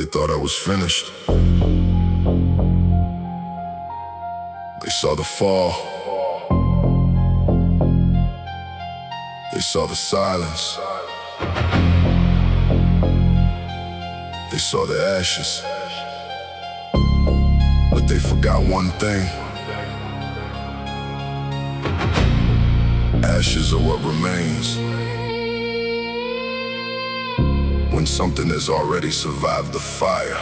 They thought I was finished. They saw the fall. They saw the silence. They saw the ashes. But they forgot one thing. Ashes are what remains when something has already survived the fire.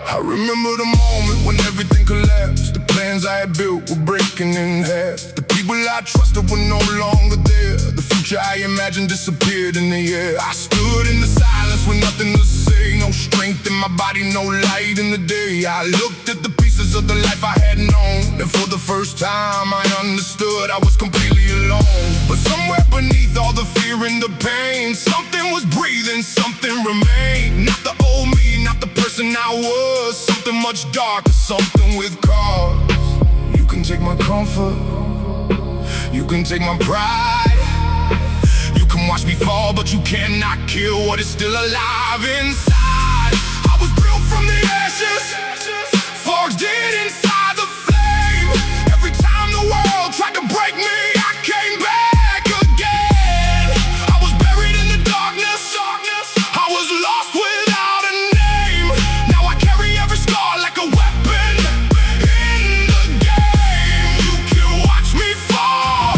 I remember the moment when everything collapsed. The plans I had built were breaking in half. The people I trusted were no longer there. The future I imagined disappeared in the air. I stood in the silence with nothing to say. No strength in my body, no light in the day. I looked at the pieces of the life I had known, and for the first time I understood I was completely alone. But somewhere beneath all the fear and the pain, something was breathing, something remained. Not the old me, not the person I was. Something much darker, something with cause. You can take my comfort, you can take my pride. You can watch me fall, but you cannot kill what is still alive inside. I was built from the ashes, forged in inside the flame. Every time the world tried to break me, I came back again. I was buried in the darkness, I was lost without a name. Now I carry every scar like a weapon in the game. You can watch me fall,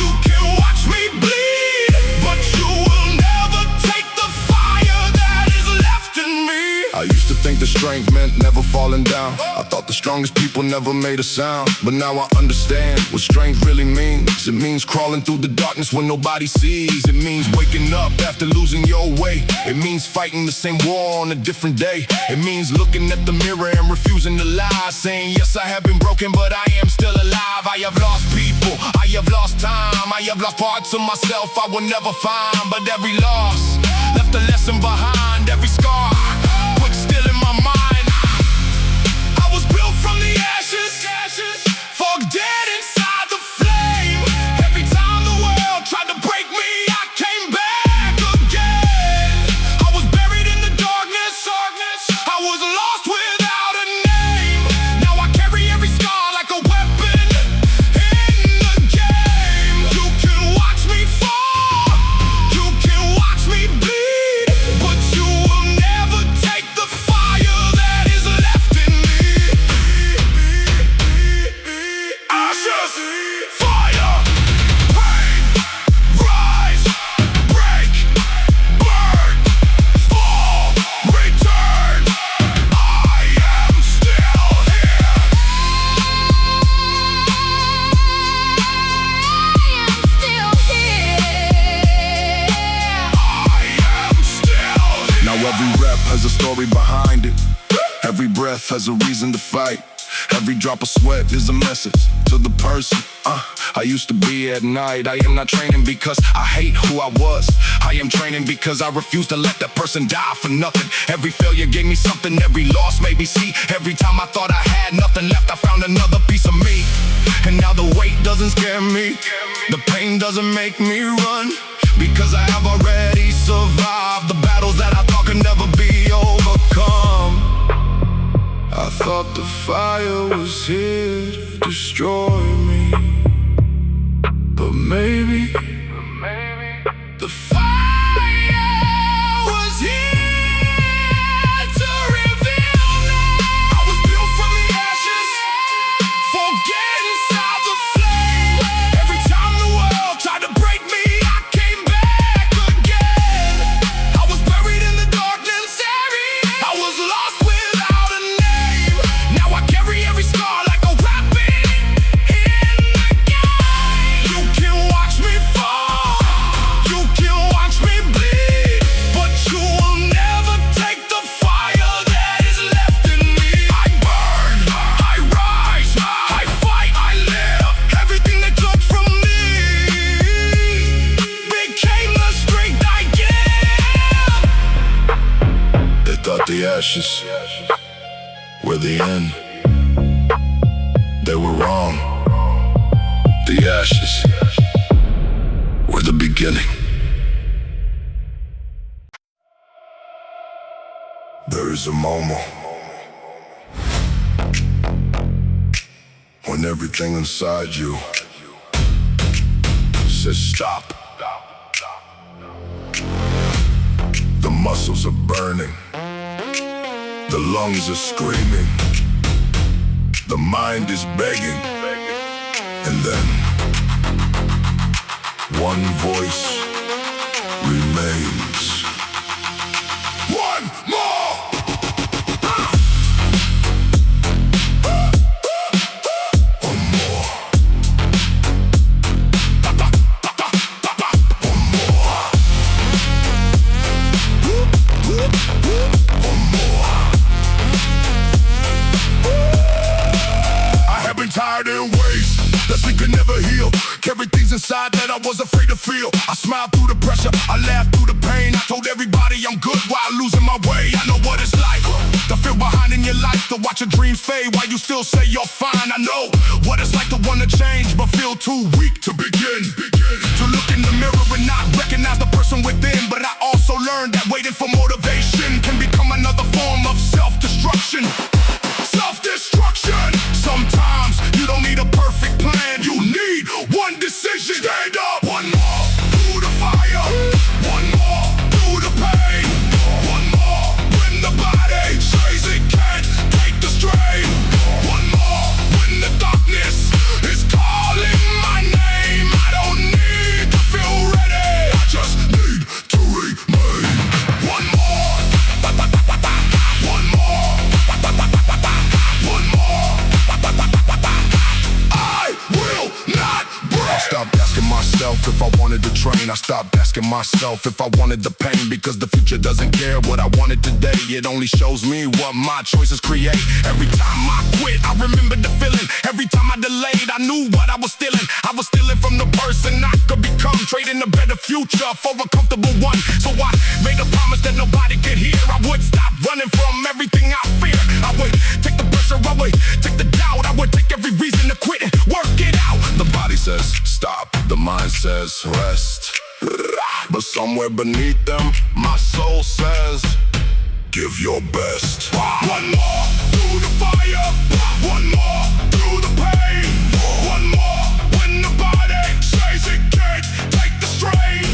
you can watch me bleed, but you will never take the fire that is left in me. I used to think the strength meant never falling down. I thought the strongest people never made a sound. But now I understand what strength really means. It means crawling through the darkness when nobody sees. It means waking up after losing your way. It means fighting the same war on a different day. It means looking at the mirror and refusing to lie, saying yes, I have been broken, but I am still alive. I have lost people, I have lost time, I have lost parts of myself I will never find. But every loss left a lesson behind. Every scar put still in my mind. I was built from the ashes, forged dead inside the flame. Every time the world tried to break me, I came back again. I was buried in the darkness, I was lost without a name. Now I carry every scar like a weapon in the game. You can watch me fall, you can watch me bleed, but you will never take the fire that is left in me. Ashes, fire, pain, rise, break, burn, fall, return. I am still here. I am still here. Now every rep has a story behind it. Every breath has a reason to fight. Every drop of sweat is a message to the person I used to be at night. I am not training because I hate who I was. I am training because I refuse to let that person die for nothing. Every failure gave me something, every loss made me see. Every time I thought I had nothing left, I found another piece of me. And now the weight doesn't scare me, the pain doesn't make me run, because I have already survived the battles that I thought could never be overcome. I thought the fire was here to destroy me, but maybe the fire was here to reveal me. I was built from the ashes, forget inside the flame. Every time the world tried to break me, I came back again. I was buried in the darkness, I was lost without a name. Now I carry every scar like a weapon in the game. You can watch me fall, you can watch me bleed, but you will never take the fire that is left in me. I burn, I rise, I fight, I live. Everything they took from me became the strength I give. They thought the ashes were the end. They were wrong. The ashes were the beginning. There's a moment when everything inside you says stop. The muscles are burning, the lungs are screaming, the mind is begging, and then one voice remains. One more! One more. One more. One more. I have been tired in ways that we could never heal. Carry things inside that I was afraid to feel. I smiled through the pressure, I laughed through the pain. I told everybody I'm good while losing my way. I know what it's like to feel behind in your life, to watch your dreams fade while you still say you're fine. I know what it's like to want to change but feel too weak to begin. To look in the mirror and not recognize the person within. But I also learned that waiting for motivation can become another form of self-destruction. Self-destruction. Sometimes you don't need a perfect plan, you need one decision. Stand up. One more through the fire. One more through the pain. One more when the body says it can't take the strain. One more when the darkness is calling my name. I don't need to feel ready, I just need to remain. One more. One more. One more. I will not break. I stopped asking myself if I wanted to train. I stopped asking myself if I wanted the pain, because the future doesn't care what I wanted today. It only shows me what my choices create. Every time I quit, I remember the feeling. Every time I delayed, I knew what I was stealing. I was stealing from the person I could become, trading a better future for a comfortable one. So I made a promise that nobody could hear. I would stop running from everything I fear. I would take the pressure, I would take the doubt, I would take every reason to quit and work it out. The body says stop, the mind says rest, but somewhere beneath them, my soul says give your best. One more through the fire. One more through the pain. One more when the body says it can't take the strain.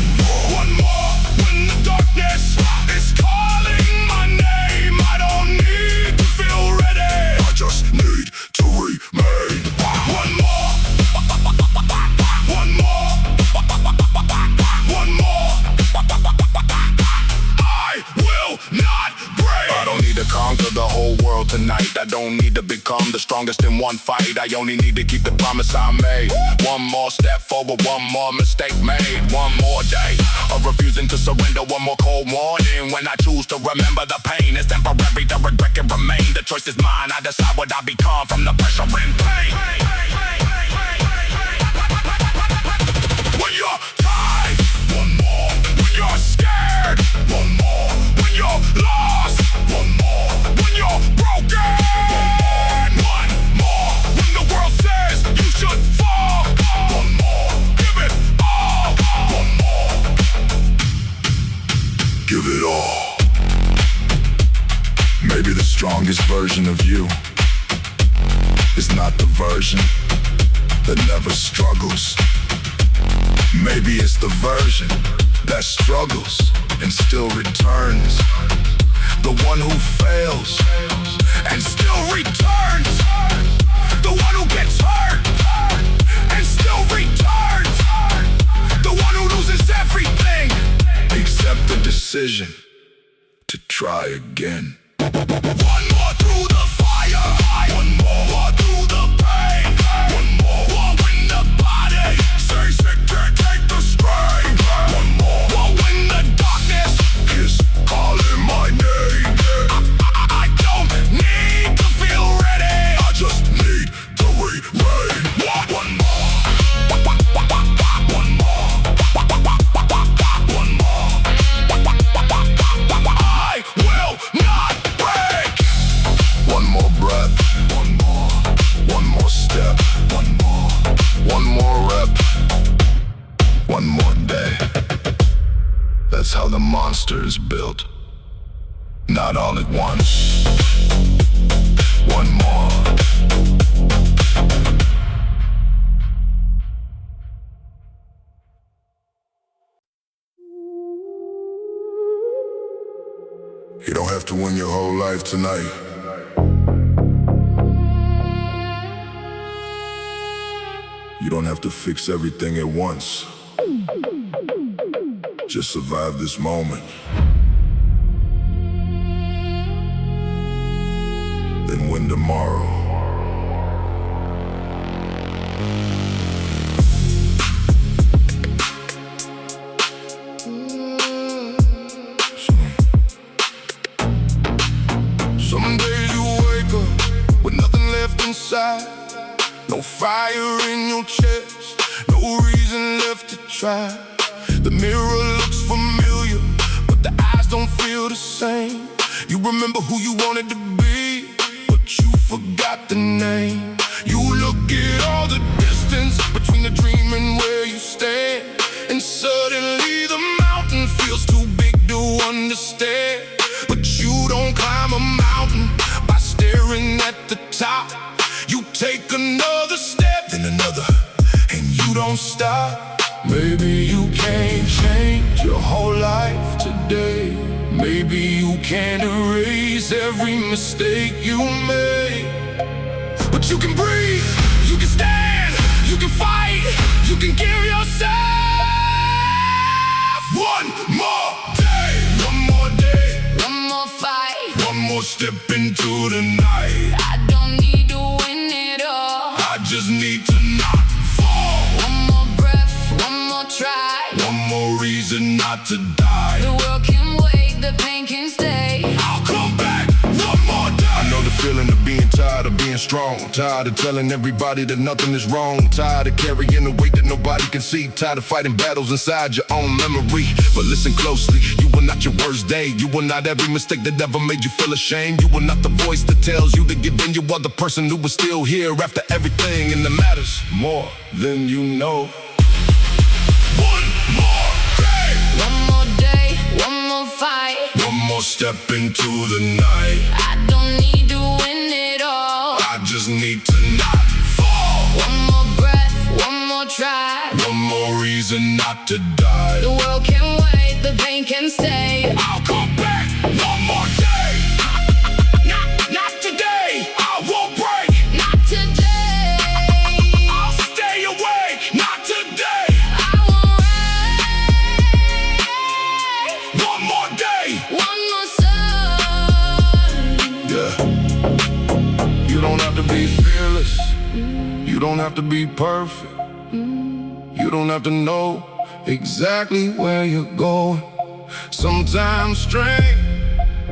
One more when the darkness is calling my name. I don't need to feel ready, I just need to remain. One more. One more. One more. I will not break. I don't need to conquer the whole world tonight. I don't need to become the strongest in one fight. I only need to keep the promise I made. One more step forward, one more mistake made. One more day of refusing to surrender. One more cold morning when I choose to remember the pain is temporary, the regret can remain. The choice is mine, I decide what I become from the pressure and pain. When you're tired, one more. When you're scared, one more. When you're lost, one more. When you're broken, one more. When the world says you should fall, one more. Give it all, one more. Give it all. Maybe the strongest version of you is not the version that never struggles. Maybe it's the version that struggles and still returns. The one who fails and still returns. The one who gets hurt and still returns. The one who loses everything except the decision to try again. One more through the fire. One more through the pain. One more when the body says it can't take the strain. One more when the darkness is calling my name. I don't need to feel ready, I just need to remain. One more. One more. One more. I will not break. One more breath. One more. One more step. One more. One more rep. One more day. That's how the monster is built. not all at once. One more. You don't have to win your whole life tonight. You don't have to fix everything at once. Just survive this moment. Then win tomorrow. Some days you wake up with nothing left inside. No fire in your chest, no reason left to try. The mirror looks familiar, but the eyes don't feel the same. You remember who you wanted to be, but you forgot the name. You look at all the distance between the dream and where you stand, and suddenly the mountain feels too big to understand. But you don't climb a mountain by staring at the top. You take another step, then another, and you don't stop. Maybe you can't change your whole life today. Maybe you can't erase every mistake you made. But you can breathe, you can stand, you can fight, you can give yourself one more day. One more day, one more fight, one more step into the night. I don't need to win it all, I just need to not fall. one more breath, one more try, one more reason not to die. the world can wait, the pain can stay. I'll come back one more day. I know the feeling of being tired of being strong, tired of telling everybody that nothing is wrong, tired of carrying the weight that nobody can see, tired of fighting battles inside your own memory. But listen closely, you were not your worst day. You were not every mistake that ever made you feel ashamed. You were not the voice that tells you to give in. You are the person who was still here after everything, and it matters more than you know. One more day, One more day, one more fight, one more step into the night. I don't need to win it all, I just need to not fall. one more breath, one more try, One more reason not to die. the world can wait, the pain can stay. I'll come back one more day. Not today. I won't break. Not today, I'll stay awake. Not today. I won't wait. One more day. One more sun. Yeah. You don't have to be fearless. You don't have to be perfect. You don't have to know exactly where you're going. Sometimes strength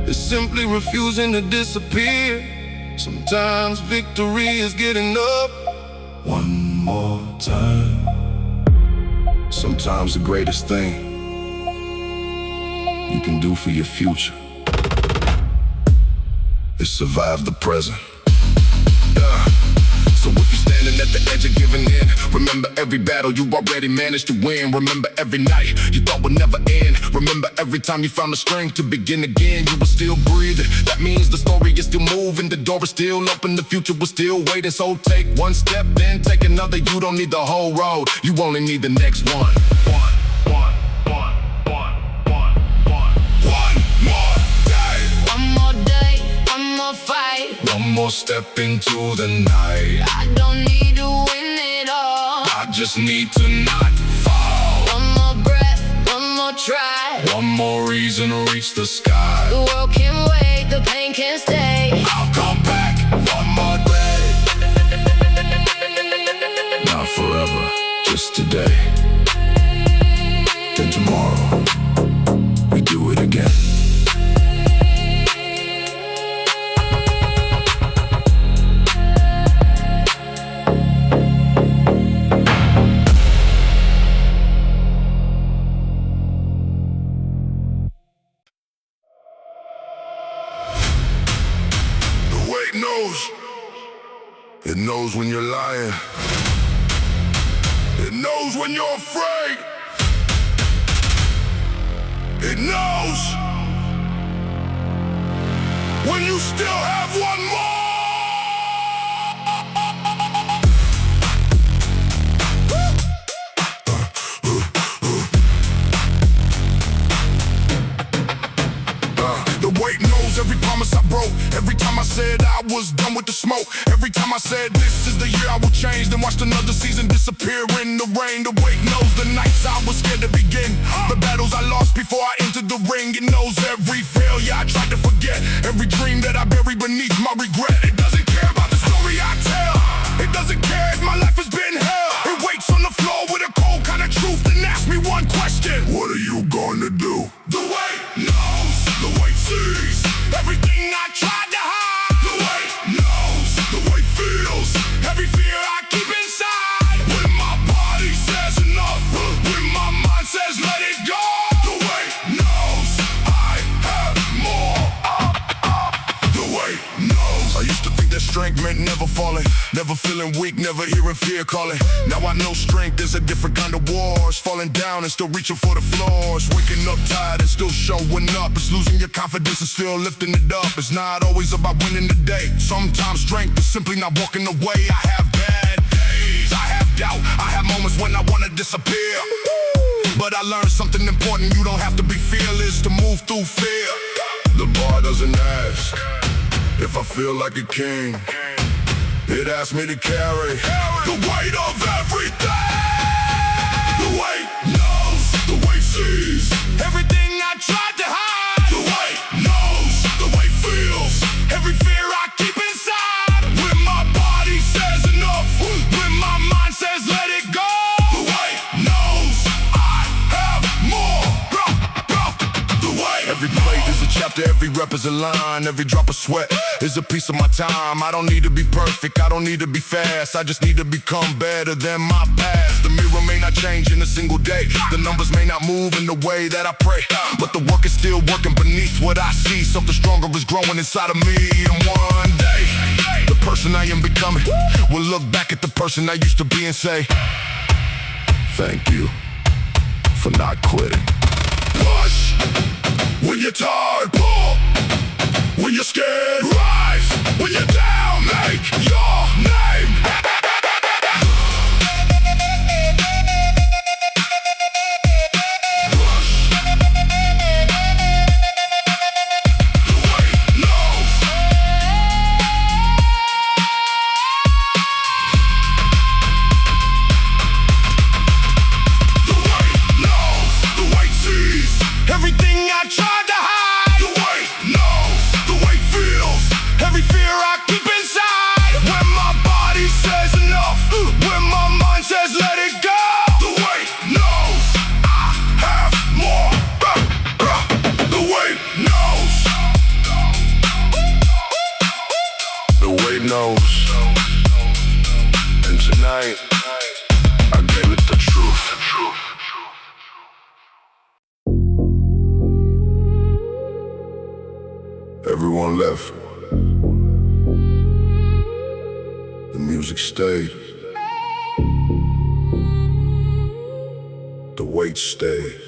is simply refusing to disappear. Sometimes victory is getting up one more time. Sometimes the greatest thing you can do for your future is survive the present. Yeah. So if you're standing at the edge of giving in, remember every battle you already managed to win. Remember every night you thought would never end. Remember every time you found the strength to begin again. You were still breathing, that means the story is still moving. The door is still open, the future was still waiting. So take one step, then take another. You don't need the whole road, you only need the next one. One more day, One more day, one more fight, one more step into the night. I don't need to win it all, I just need to not fall. one more breath, one more try, One more reason to reach the sky. the world can wait, the pain can stay. I'll come back one more day. Not forever, just today. Then tomorrow, we do it again. It knows when you're lying. It knows when you're afraid. It knows when you still have one more. The weight knows every promise I broke. Every time I said I was done with the smoke. Every time I said this is the year I will change. Then watched another season disappear in the rain. The weight knows the nights I was scared to begin. The battles I lost before I entered the ring. It knows every failure I tried to forget. Every dream that I buried beneath my regret. It doesn't care about the story I tell. It doesn't care if my life has been hell. It waits on the floor with a cold kind of truth. Then ask me one question: what are you gonna do? The weight knows, the weight sees everything I tried to hide. The weight knows, the weight feels every fear I keep inside. When my body says enough, when my mind says let it go. The weight knows I have more. The weight knows. I used to think that strength meant never falling, never feeling weak, never hearing fear calling. Now I know strength is a different kind of wars. Falling down and still reaching for the floors. Waking up tired and still showing up. It's losing your confidence and still lifting it up. It's not always about winning the day. Sometimes strength is simply not walking away. I have bad days, I have doubt, I have moments when I wanna disappear. But I learned something important: you don't have to be fearless to move through fear. The bar doesn't ask if I feel like a king. It asks me to carry the weight of everything. The weight knows, the weight sees everything I tried to hide. The weight knows, the weight feels every fear I keep inside. When my body says enough, when my mind says let it go. The weight knows I have more. The weight. Every plate is a chapter, every rep is a line, every drop of sweat is a piece of my time. I don't need to be perfect, I don't need to be fast. I just need to become better than my past. The mirror may not change in a single day. The numbers may not move in the way that I pray, but the work is still working beneath what I see. Something stronger is growing inside of me. And one day, the person I am becoming will look back at the person I used to be and say, thank you for not quitting. Push when you're tired, pull when you're scared, rise when you're down, make your name. Everything I tried to hide. The weight knows, the weight feels every fear I keep inside. When my body says enough, when my mind says let it go. The weight knows I have more. The weight knows. The weight knows. And tonight I gave it the truth. Everyone left. The music stayed. The weight stayed.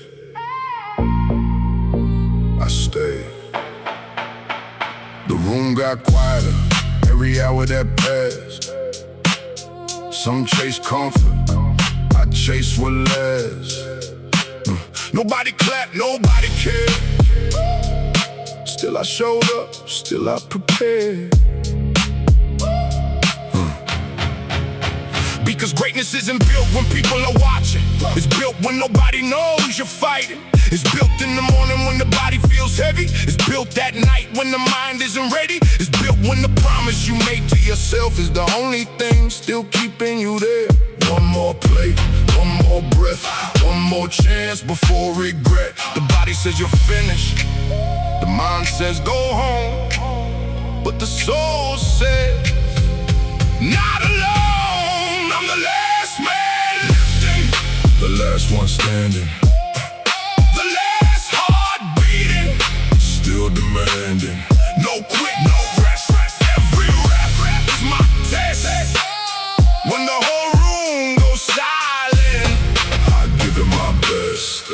I stayed. The room got quieter every hour that passed. Some chase comfort, I chase what lasts. Nobody clapped, nobody cared. Still I showed up, still I prepared. Because greatness isn't built when people are watching. It's built when nobody knows you're fighting. It's built in the morning when the body feels heavy. It's built that night when the mind isn't ready. It's built when the promise you make to yourself is the only thing still keeping you there. One more plate, one more breath, one more chance before regret. The body says you're finished, the mind says go home, but the soul says not alone. I'm the last man lifting, the last one standing, the last heart beating, still demanding. No quit, no rest. Every rap is my test. When the whole room goes silent, I give it my best.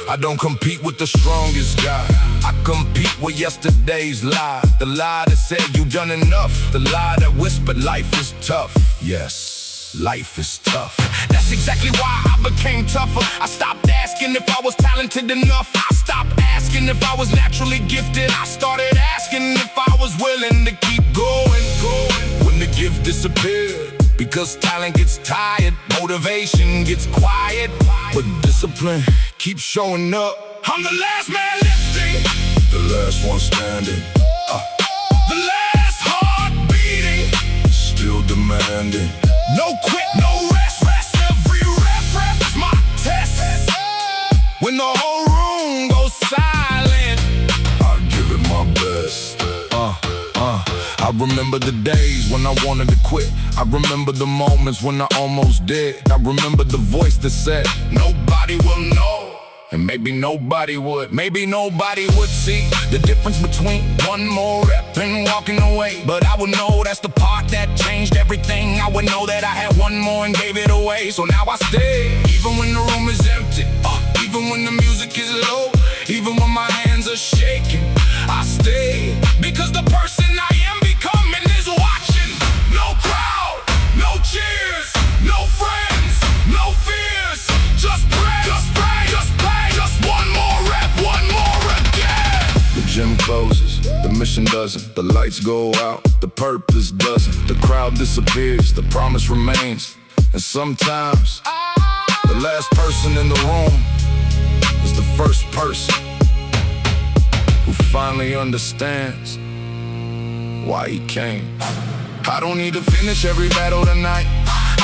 I don't compete with the strongest guy. I compete with yesterday's lie. The lie that said you done enough. The lie that whispered life is tough. Yes, life is tough. That's exactly why I became tougher. I stopped asking if I was talented enough. I stopped asking if I was naturally gifted. I started asking if I was willing to keep going. When the gift disappeared, because talent gets tired, motivation gets quiet, but discipline keeps showing up. I'm the last man lifting, the last one standing, the last heart beating, still demanding. No quit, no rest, every rep is my test. When the whole room goes silent, I give it my best. I remember the days when I wanted to quit. I remember the moments when I almost did. I remember the voice that said, nobody will know. And maybe nobody would. Maybe nobody would see the difference between one more rep and walking away. But I would know that's the part that changed everything. I would know that I had one more and gave it away. So now I stay, even when the room is empty, even when the music is low, even when my hands are shaking. I stay, because the person I am becoming is watching. No crowd, no cheers, no friends, no fears. Just pray, just pray, just play. Just one more rep, one more again. The gym closes, the mission doesn't. The lights go out, the purpose doesn't. The crowd disappears, the promise remains. And sometimes the last person in the room is the first person who finally understands why he came. I don't need to finish every battle tonight.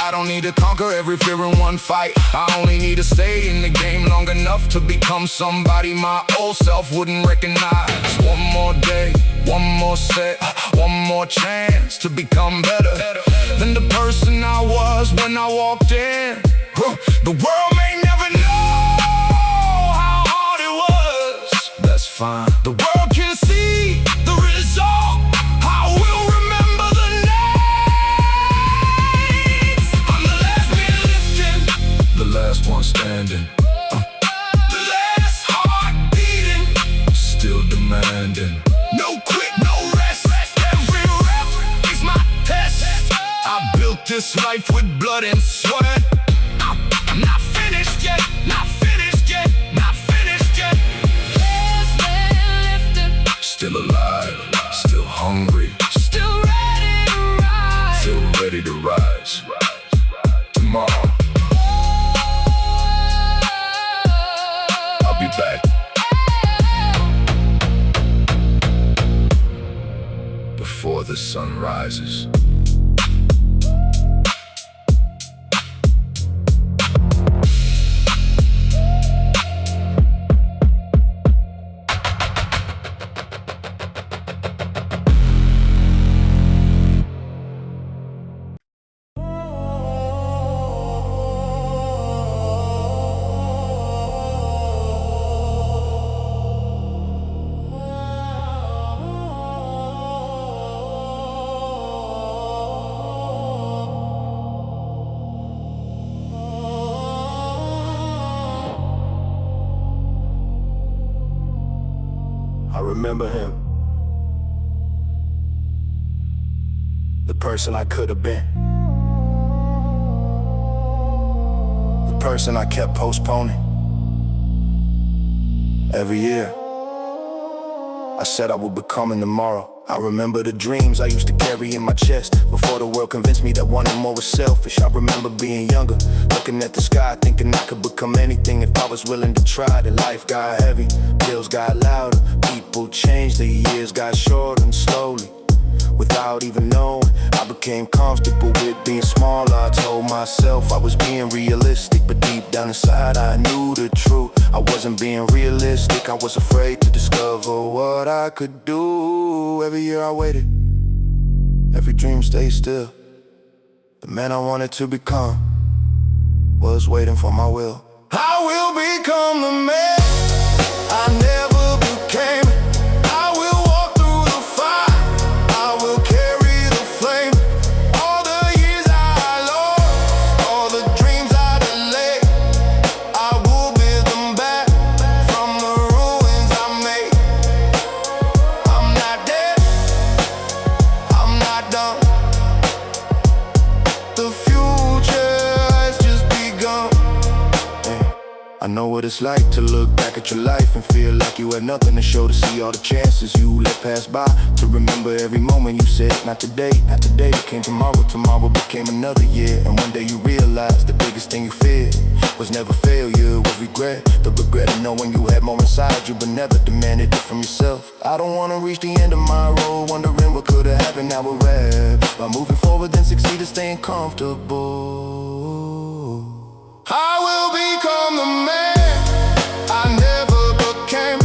I don't need to conquer every fear in one fight. I only need to stay in the game long enough to become somebody my old self wouldn't recognize. One more day, one more set, one more chance to become better than the person I was when I walked in. The world may never know how hard it was. That's fine. The world can see the result. I will remember the names. I'm the last man lifting, the last one standing, the last heart beating, still demanding. No quit, no rest, every rep is my test. I built this life with blood and sweat. I'm not finished yet, not finished yet, not finished yet. Last man lifted, still alive, still hungry, still ready to rise, still ready to rise. Tomorrow I'll be back before the sun rises. I remember him, the person I could have been, the person I kept postponing. Every year I said I would become in tomorrow. I remember the dreams I used to carry in my chest before the world convinced me that wanting more was selfish. I remember being younger, looking at the sky, thinking I could become anything if I was willing to try. Then life got heavy, bills got louder, people changed, the years got shorter, and slowly, without even knowing, I became comfortable with being smaller. I told myself I was being realistic, but deep down inside I knew the truth. I wasn't being realistic, I was afraid to discover what I could do. Every year I waited, every dream stayed still. The man I wanted to become was waiting for my will. I will become the man I never became. I will walk through the fire, I will carry the flame. All the years I lost, all the dreams I delayed, I will build them back what it's like to look back at your life and feel like you had nothing to show, to see all the chances you let pass by, to remember every moment you said, not today, not today, became tomorrow, tomorrow became another year. And one day you realized the biggest thing you feared was never failure, was regret. The regret of knowing you had more inside you but never demanded it from yourself. I don't wanna reach the end of my road wondering what could have happened. Now we're rap by moving forward then succeed and staying comfortable. I will become the man I never became.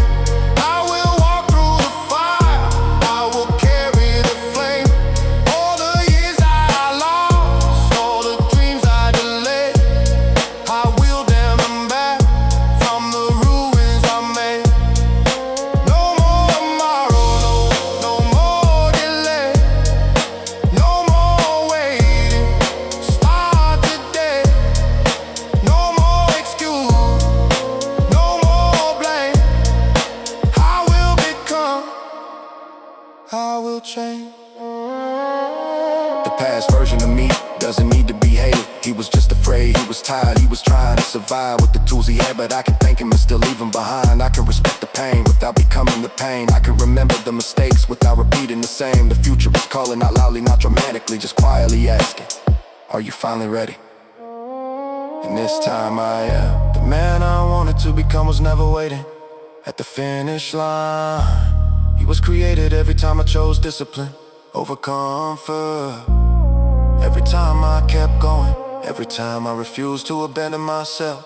I will walk through the fire, I will carry the flame. All the years I lost, all the dreams I delayed, I will damn them back from the ruins I made. No more tomorrow, no more delay, no more waiting, start today. No more excuse, no more blame. I will become, I will change. The past version of me doesn't need to be hated. He was just afraid, he was tired, he was trying to survive with the tools he had. But I can thank him and still leave him behind. I can respect the pain without becoming the pain. I can remember the mistakes without repeating the same. The future is calling, not loudly, not dramatically, just quietly asking, are you finally ready? And this time I am. The man I wanted to become was never waiting at the finish line. He was created every time I chose discipline over comfort. Every time I kept going, every time I refused to abandon myself.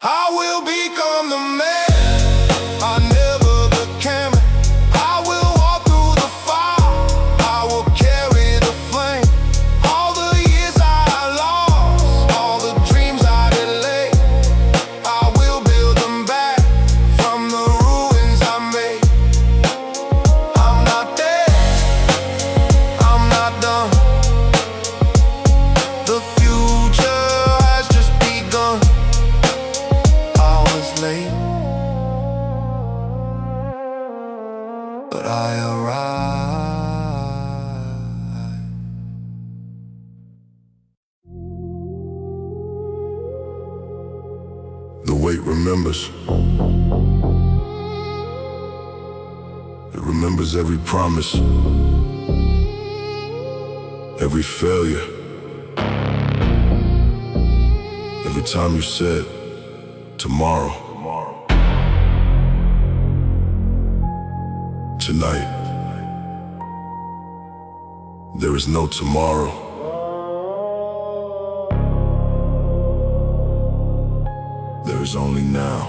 I will become the man I never became. I will walk through the fire, I will carry the flame. All the years I lost, all the dreams I delayed, I will build them back from the ruins I made. I'm not dead, I'm not done. The future has just begun. I was late, but I arrived. The weight remembers. It remembers every promise, every failure, every time you said tomorrow. Tonight, there is no tomorrow. There is only now.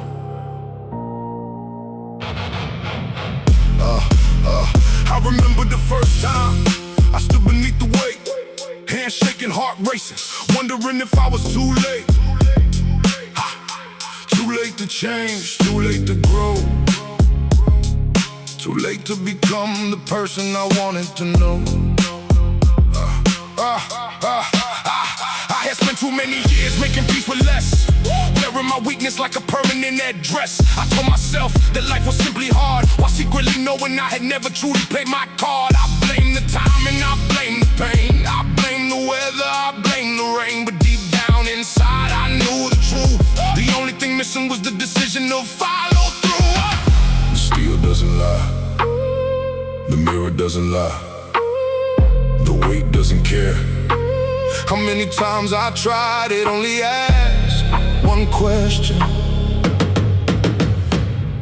I remember the first time I stood beneath the weight, hands shaking, heart racing, wondering if I was too late. Too late to change, too late to grow, too late to become the person I wanted to know. I had spent too many years making peace with less, wearing my weakness like a permanent address. I told myself that life was simply hard, while secretly knowing I had never truly played my card. I blame the time and I blame the pain, I blame the weather, I blame the rain. But deep down inside I knew the truth. The only thing missing was the decision to follow through. The steel doesn't lie, the mirror doesn't lie, the weight doesn't care. How many times I tried, it only asked one question: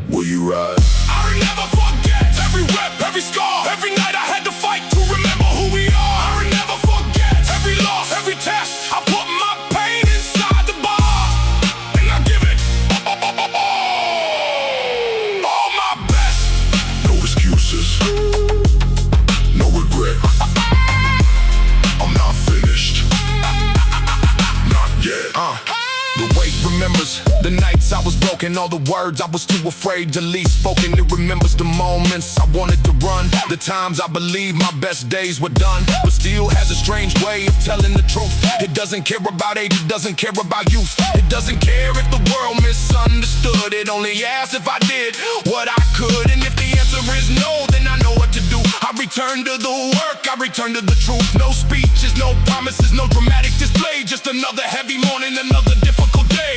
will you rise? I will never forget every rep, every scar, every night I had to fight to remember who we are. I will never forget every loss, every test. I put my pain inside the bar, and I give it all my best. No excuses, no regret. I'm not finished, not yet. The weight remembers the nights I was broken, all the words I was too afraid to leave spoken. It remembers the moments I wanted to run, the times I believed my best days were done, but still has a strange way of telling the truth. It doesn't care about age, it doesn't care about youth. It doesn't care if the world misunderstood. It only asks if I did what I could, and if the answer is no, then I know what to do. I return to the work, I return to the truth. No speeches, no promises, no dramatic display, just another heavy morning, another difficult day.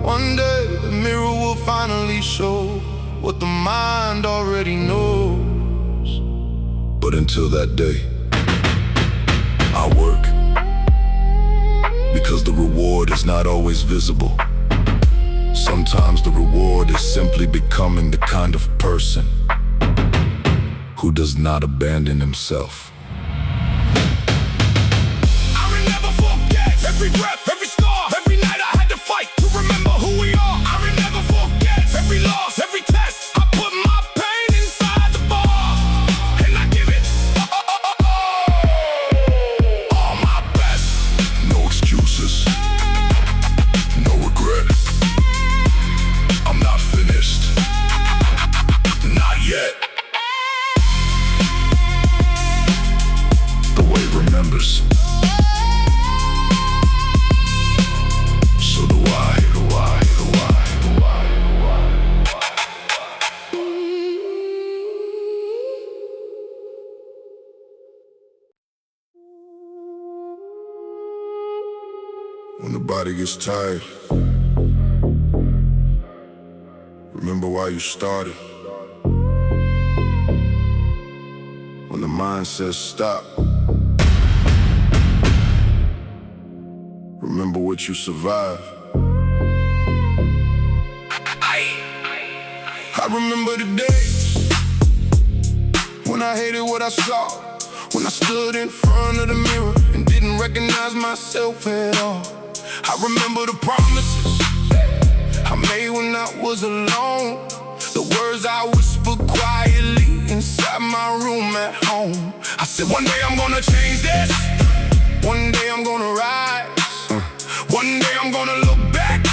One day the mirror will finally show what the mind already knows. But until that day, I work, because the reward is not always visible. Sometimes the reward is simply becoming the kind of person who does not abandon himself. I will never forget every breath, every scar, every night I had to fight to remember who we are. I will never forget every loss, every test. I put my pain inside the bar, and I give it all my best. No excuses, no regret. I'm not finished, not yet. The way remembers, so do I. When the body gets tired, remember why you started. When the mind says stop, remember what you survived. I remember the days when I hated what I saw, when I stood in front of the mirror and didn't recognize myself at all. I remember the promises I made when I was alone, the words I whispered quietly inside my room at home. I said one day I'm gonna change this, one day I'm gonna rise, one day I'm gonna look back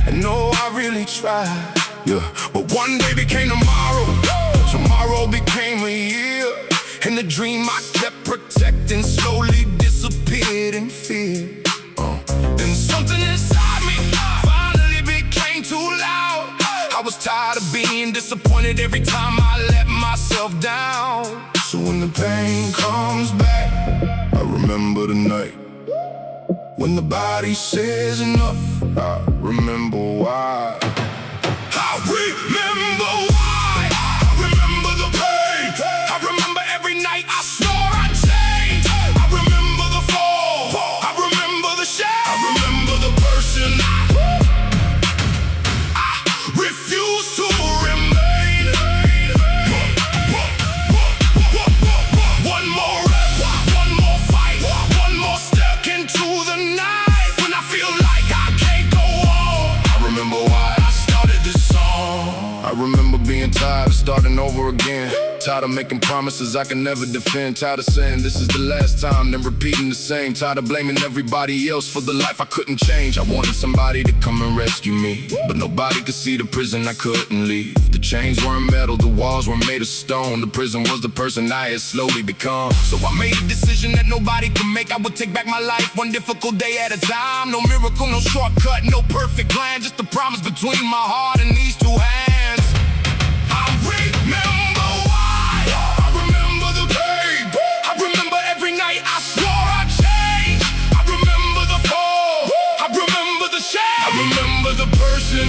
and know I really tried. Yeah, but one day became tomorrow, tomorrow became a year, and the dream I kept protecting slowly disappeared in fear. And something inside me finally became too loud. I was tired of being disappointed every time I let myself down. So when the pain comes back, I remember the night when the body says enough. I remember why. I remember why. I remember the pain. I remember every night I swore I'd change. I remember the fall. I remember the shame. I remember the person I refuse to remain. One more rep, one more fight, one more step into the night when I feel like I can't go on. I remember why I started this song. I remember being tired of starting over again, tired of making promises I can never defend, tired of saying this is the last time, then repeating the same, tired of blaming everybody else for the life I couldn't change. I wanted somebody to come and rescue me, but nobody could see the prison I couldn't leave. The chains weren't metal, the walls were made of stone. The prison was the person I had slowly become. So I made a decision that nobody could make. I would take back my life one difficult day at a time. No miracle, no shortcut, no perfect plan, just a promise between my heart and these two hands. I remember why. I remember the pain. I remember every night I swore I'd change. I remember the fall. I remember the shame. I remember the person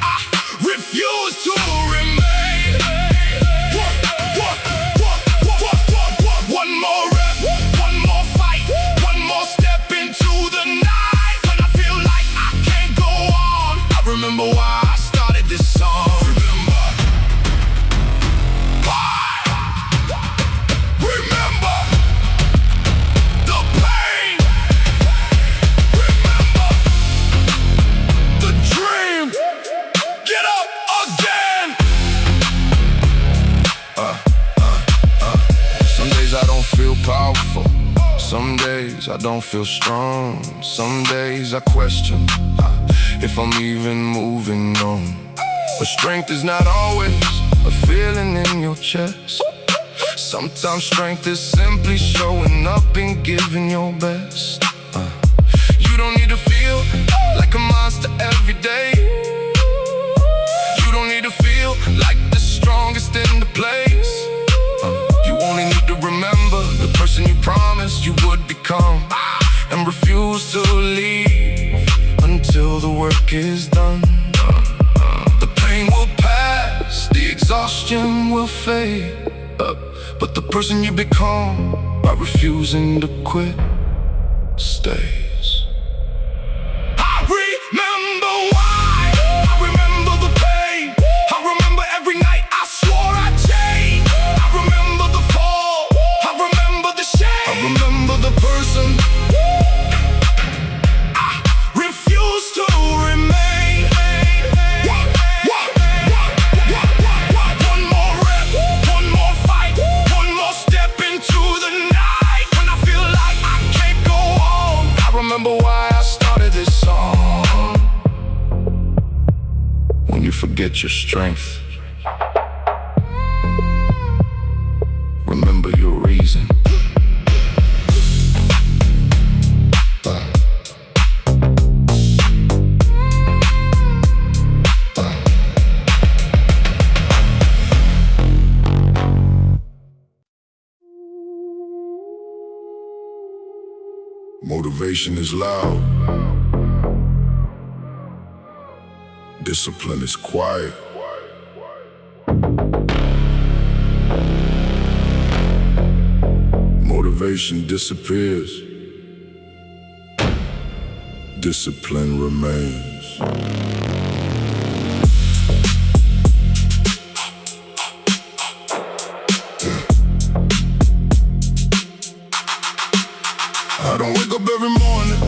I refuse to remain. One more rep, one more fight, one more step into the night when I feel like I can't go on. I remember why I started this song. Remember why. Remember the pain. Remember the dream. Get up again. Some days I don't feel powerful, some days I don't feel strong, some days I question if I'm even moving on. But strength is not always a feeling in your chest. Sometimes strength is simply showing up and giving your best. You don't need to feel like a monster every day. You don't need to feel like the strongest in the place. You only need to remember the person you promised you would become, and refuse to leave. work is done. The pain will pass, the exhaustion will fade, but the person you become by refusing to quit stays. I remember why, I remember the pain, I remember every night I swore I'd change. I remember the fall, I remember the shame, I remember the person I refused to remain. One more rep, one more fight, one more step into the night. When I feel like I can't go on, I remember why I started this song. When you forget your strength, remember your reason. Motivation is loud, discipline is quiet. Motivation disappears, discipline remains. I don't wake up every morning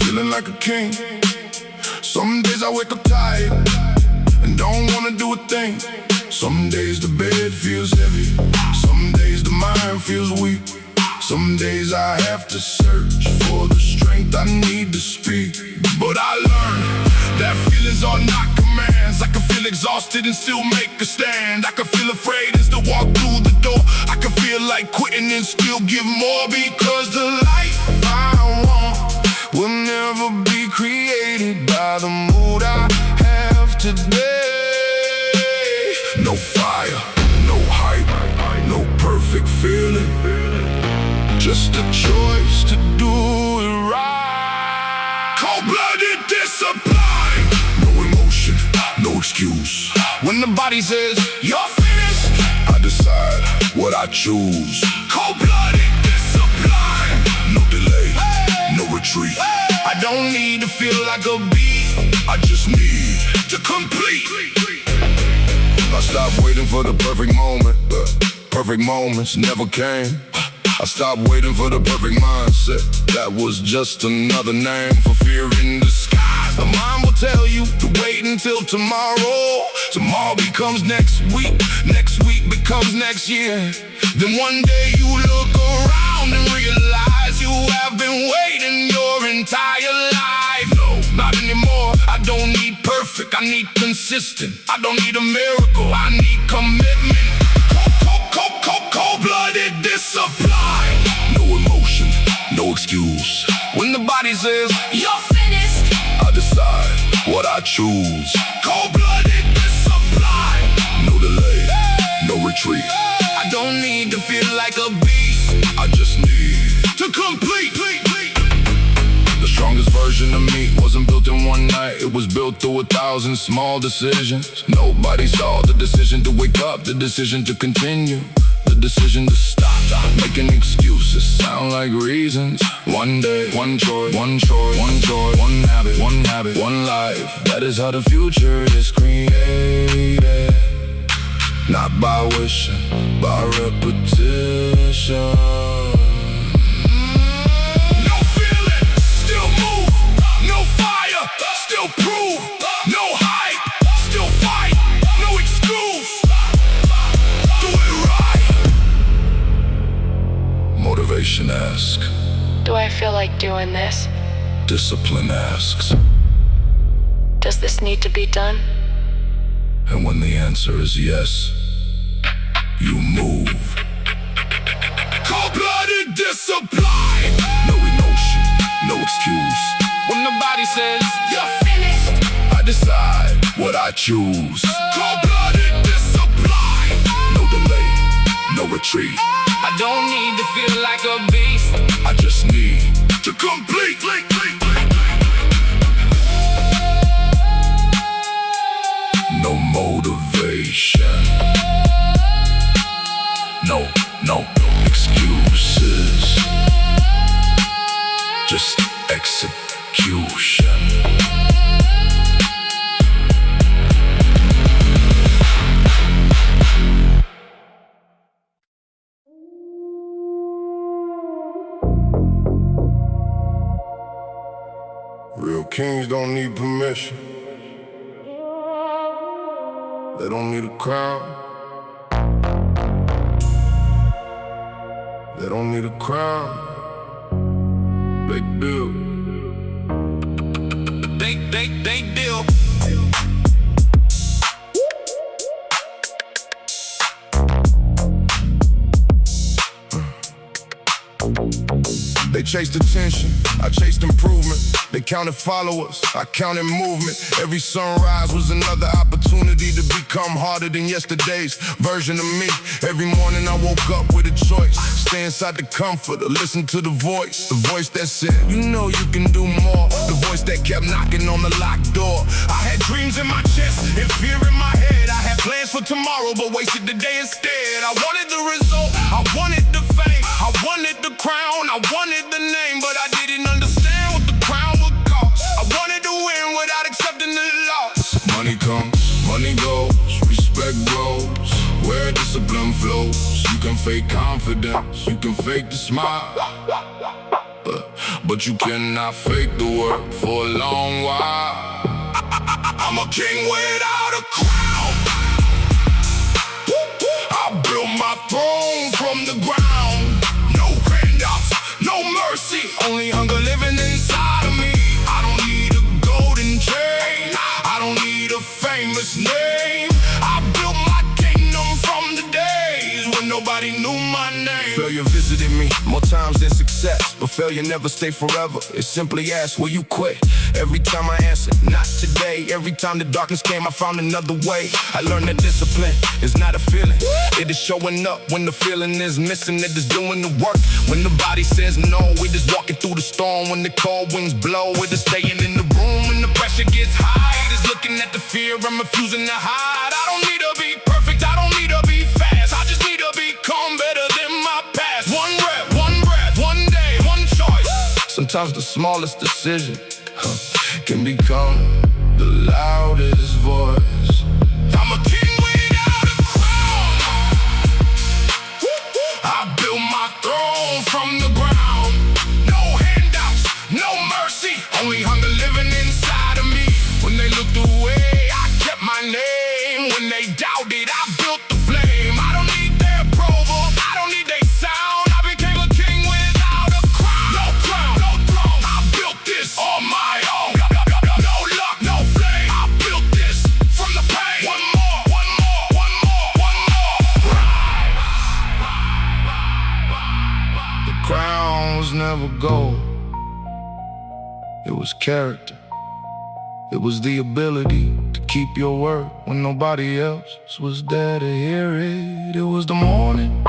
feeling like a king. Some days I wake up tired and don't wanna do a thing. Some days the bed feels heavy, some days the mind feels weak. Some days I have to search for the strength I need to speak. But I learned that feelings are not commands. I can feel exhausted and still make a stand. I can feel afraid and still walk through the door. I can feel like quitting and still give more, because the life I want will never be created by the mood I have today. No fire, no hype, no perfect feeling, just a choice to do it right. Cold-blooded discipline, no emotion, no excuse. When the body says you're finished, I decide what I choose. Cold-blooded discipline, no delay, no retreat. I don't need to feel like a beast, I just need to complete. I stopped waiting for the perfect moment, but perfect moments never came. I stopped waiting for the perfect mindset, that was just another name for fear in disguise. The mind will tell you to wait until tomorrow. Tomorrow becomes next week becomes next year. Then one day you look around and realize you have been waiting your entire life. No, not anymore. I don't need perfect, I need consistent. I don't need a miracle, I need commitment. Cold-blooded discipline, no emotion, no excuse. When the body says you're finished, I decide what I choose. Cold-blooded discipline, no delay, no retreat. I don't need to feel like a beast, I just need to complete. The strongest version of me wasn't built in one night, it was built through 1,000 small decisions. Nobody saw the decision to wake up, the decision to continue, the decision to stop making excuses sound like reasons. One day, one choice, one choice, one joy, one habit, one life. That is how the future is created. Not by wishing, by repetition. No feeling, still move. No fire, still prove. No hype, still fight. No excuse, do it right. Motivation asks, Do I feel like doing this? discipline asks, Does this need to be done? and when the answer is yes, you move. Cold-blooded discipline, no emotion, no excuse. When the body says you're finished, I decide what I choose. Cold-blooded discipline, no delay, no retreat. I don't need to feel like a beast, I just need to complete. Real kings don't need permission. They don't need a crown. They don't need a crown. They do. They do. They chased attention, I chased improvement. They counted followers, I counted movement. Every sunrise was another opportunity to become harder than yesterday's version of me. Every morning I woke up with a choice. Stay inside the comfort or listen to the voice that said, you know you can do more. The voice that kept knocking on the locked door. I had dreams in my chest and fear in my head. I had plans for tomorrow but wasted the day instead. I wanted the result, I wanted the fame, I wanted the crown, I wanted the name, but I didn't understand what the crown would cost. I wanted to win without accepting the loss. Money comes, money goes, respect grows, where discipline flows. You can fake confidence, you can fake the smile, but you cannot fake the work for a long while. I'm a king without a crown. I built my throne from the ground. No handouts, no mercy, only hunger living inside of me. I don't need a golden chain, I don't need a famous name. I built my kingdom from the days when nobody knew my name. Failure visited me more times than success, but failure never stay forever. It simply asks, will you quit? Every time I answered, not today. Every time the darkness came, I found another way. I learned that discipline is not a feeling. It is showing up when the feeling is missing. It is doing the work when the body says no. It is walking through the storm when the cold winds blow. It is staying in the room when the pressure gets high. It is looking at the fear I'm refusing to hide. I don't need to be perfect, I don't need to be fast. I just need to become better than my past. One rep, one breath, one day, one choice. Sometimes the smallest decision can become the loudest voice. I'm a king without a crown. I built my throne from the ground. No handouts, no mercy, only hunger living inside of me. When they looked away, I kept my name. When they doubted, I built the flame. I don't need their approval, I don't need their sound. I became a king without a crown. No crown, no throne, I built this on my own. No luck, no flame, I built this from the pain. One more, one more, one more, one more. The crown was never gold, it was character. It was the ability to keep your word when nobody else was there to hear it. It was the morning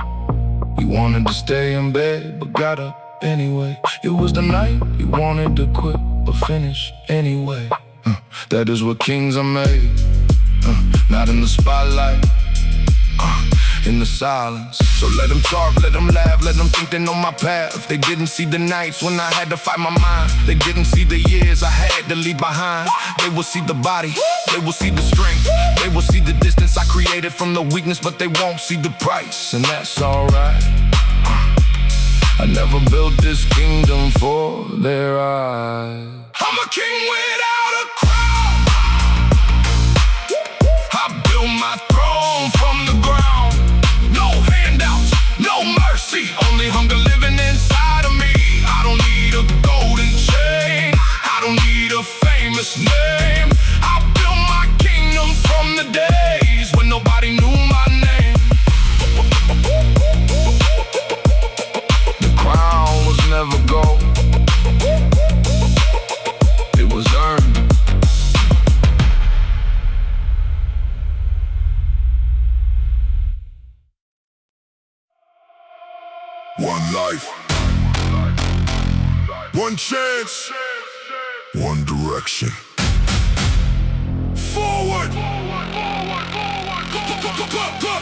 you wanted to stay in bed but got up anyway. It was the night you wanted to quit but finish anyway. That is what kings are made, not in the spotlight, in the silence. So let them talk, let them laugh, let them think they know my path. They didn't see the nights when I had to fight my mind. They didn't see the years I had to leave behind. They will see the body, they will see the strength, they will see the distance I created from the weakness, but they won't see the price, and that's alright. I never built this kingdom for their eyes. I'm a king without a crown. I built my throne from the ground. No handouts, no mercy, only hunger living inside of me. I don't need a golden chain, I don't need a famous name. I built my kingdom from the days when nobody knew my name. The crown was never gold, it was earned. One life, one chance, one direction. Forward, go.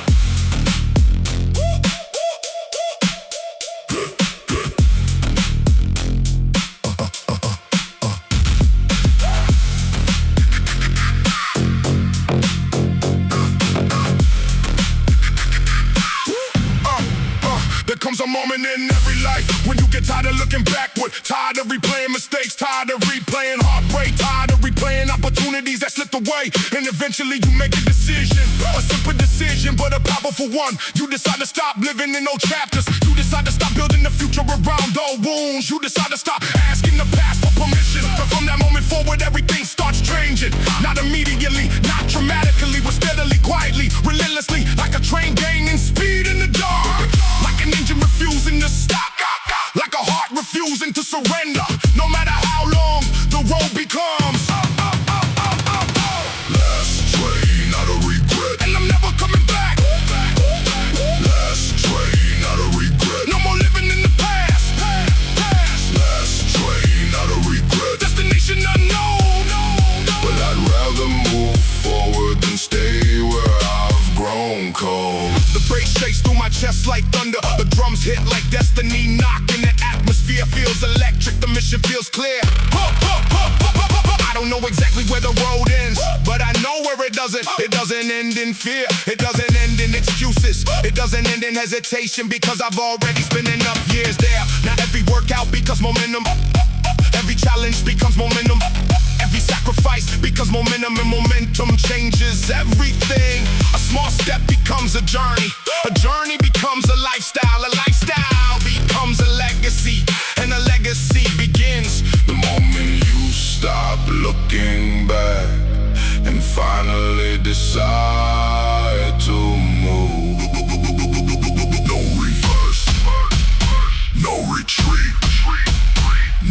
There comes a moment in every life when you get tired of looking backward, tired of replaying mistakes, tired of replaying hard. way. Tired of replaying opportunities that slipped away. And eventually you make a decision, a simple decision, but a powerful one. You decide to stop living in old chapters. You decide to stop building the future around old wounds. You decide to stop asking the past for permission. But from that moment forward, everything starts changing. Not immediately, not dramatically, but steadily, quietly, relentlessly, like a train gaining speed in the dark. Like an engine refusing to stop, like a heart refusing to surrender. No matter how long the road becomes. Last train out of regret, and I'm never coming back. Last train out of regret, no more living in the past. Last train out of regret, destination unknown. But I'd rather move forward than stay where I've grown cold. The bass shakes through my chest like thunder. The drums hit like destiny knocking. The atmosphere feels electric, the mission feels clear. I don't know exactly where the road ends, but I know where it doesn't. It doesn't end in fear, it doesn't end in excuses, it doesn't end in hesitation, because I've already spent enough years there. Now every workout becomes momentum, every challenge becomes momentum, every sacrifice becomes momentum, and momentum changes everything. A small step becomes a journey becomes a lifestyle becomes a legacy, and a legacy begins the moment you stop looking back and finally decide to move. No reverse, no retreat,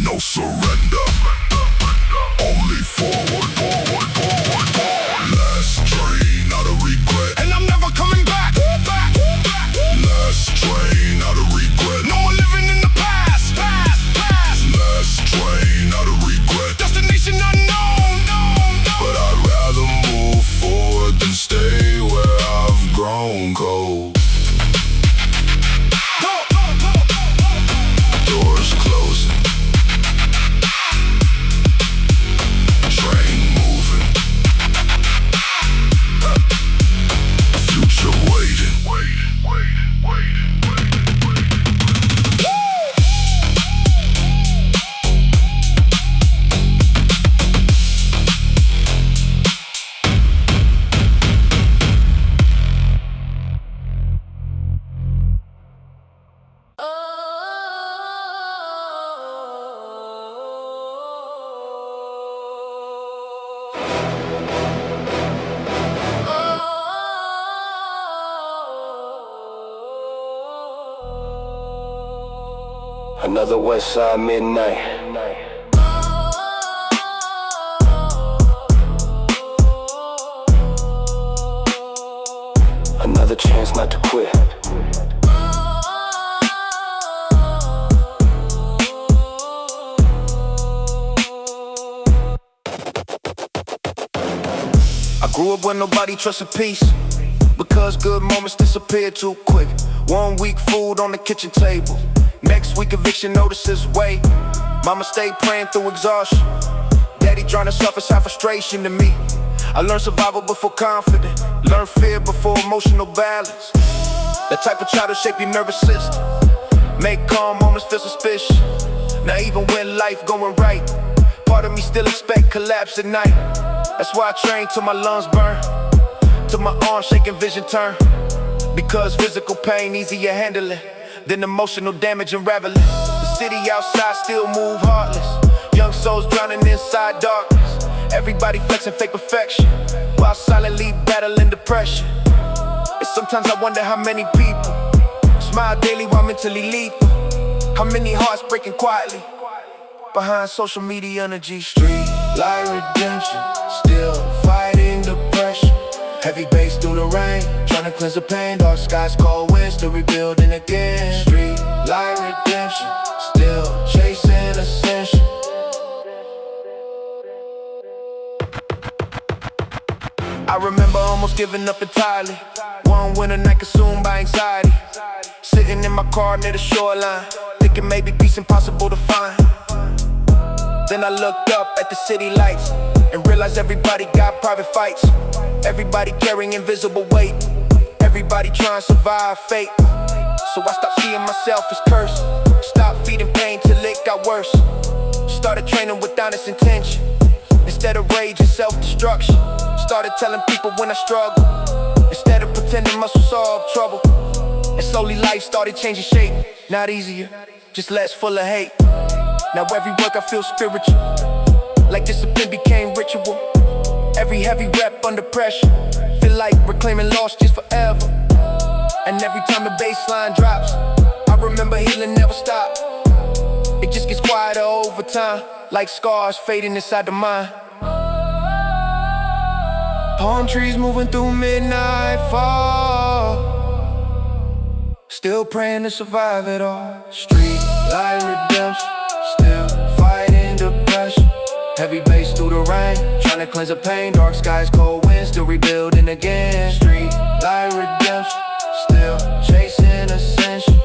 no surrender, only forward. Last train out of regret, and I'm never coming back. Last train out of regret, no more living in the past. Last train out of regret, destination unknown. But I'd rather move forward than stay where I've grown cold. Doors closing, train moving, future waiting. Another West Side midnight. Another chance not to quit. I grew up when nobody trusted peace, because good moments disappear too quick. 1 week food on the kitchen table, next week eviction notices wait. Mama stayed praying through exhaustion, daddy trying to surface our frustration to me. I learned survival before confidence, learned fear before emotional balance. That type of child to shape your nervous system, make calm moments feel suspicious. Now even when life going right, part of me still expect collapse at night. That's why I train till my lungs burn, till my arms shaking, vision turn. Because physical pain easier handling than emotional damage unraveling. The city outside still move heartless, young souls drowning inside darkness. Everybody flexing fake perfection, while silently battling depression. And sometimes I wonder how many people smile daily while mentally lethal. How many hearts breaking quietly behind social media energy. Street light redemption, still fighting depression. Heavy bass through the rain, trying to cleanse the pain. Dark skies, cold winds, still rebuilding again. Street light redemption, still chasing ascension. I remember almost giving up entirely. One winter night consumed by anxiety, sitting in my car near the shoreline, thinking maybe peace impossible to find. Then I looked up at the city lights and realized everybody got private fights. Everybody carrying invisible weight, everybody trying to survive fate. So I stopped seeing myself as cursed, stopped feeding pain till it got worse. Started training with honest intention, instead of rage and self-destruction. Started telling people when I struggle, instead of pretending muscle solve trouble. And slowly life started changing shape. Not easier, just less full of hate. Now every work I feel spiritual, like discipline became ritual. Every heavy rep under pressure, feel like reclaiming lost just forever. And every time the bass line drops, I remember healing never stopped. It just gets quieter over time, like scars fading inside the mind. Palm trees moving through midnight fall, still praying to survive it all. Street light redemption, still fighting depression. Heavy bass through the rain, trying to cleanse the pain. Dark skies, cold winds, still rebuilding again. Street light redemption, still chasing ascension.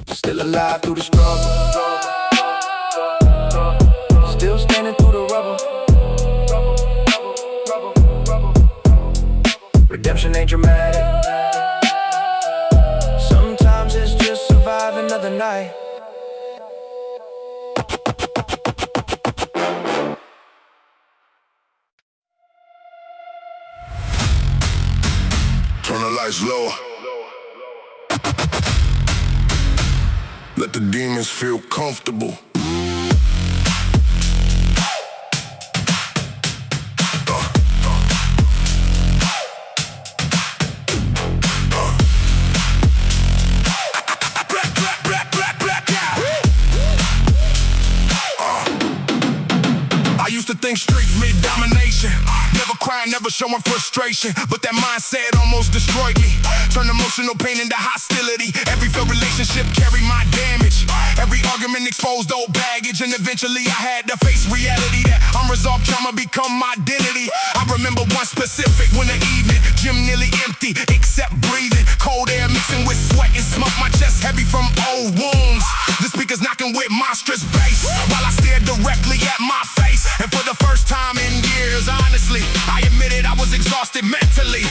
Still alive through the struggle, still standing through the rubble. Redemption ain't dramatic, sometimes it's just survive another night. Turn the lights low. Let the demons feel comfortable. I used to think streets meant domination, never crying, never showing frustration, but that mindset almost destroyed me. Turned emotional pain into hostility. Every failed relationship carried my damage. Every argument exposed old baggage, and eventually I had to face reality that unresolved trauma become my identity. I remember one specific when the evening, gym nearly empty except breathing. Cold air mixing with sweat and smoke, my chest heavy from old wounds. The speakers knocking with monstrous bass while I stared directly at my face. And for the first time in years, honestly, I admitted I was exhausted mentally.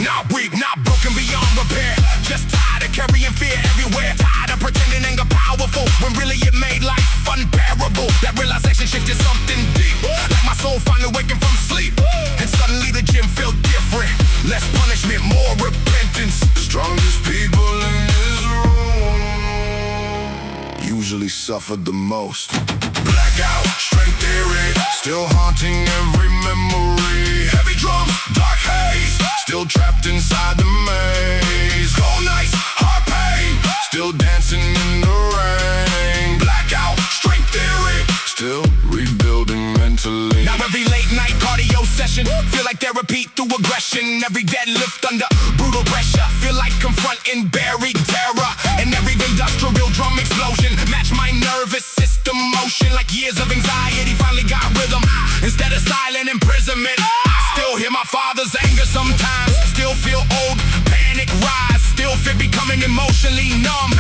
Not weak, not broken beyond repair, just tired of carrying fear everywhere. Tired of pretending anger powerful when really it made life unbearable. That realization shifted something deep, like my soul finally waking from sleep. And suddenly the gym felt different, less punishment, more repentance. Strongest people in this room usually suffered the most. Blackout, strength theory, still haunting every memory. Heavy drums, dark haze, still trapped inside the maze. Cold nights, heart pain, still dancing in the rain. Blackout, strength theory, still rebuilding mentally. Now every late night cardio session feel like therapy through aggression. Every deadlift under brutal pressure feel like confronting buried terror. And every industrial drum explosion match my nervous system motion. Like years of anxiety finally got rhythm. Instead of silent imprisonment, I still hear my father's anger sometimes. Still feel old panic rise. Still fear becoming emotionally numb,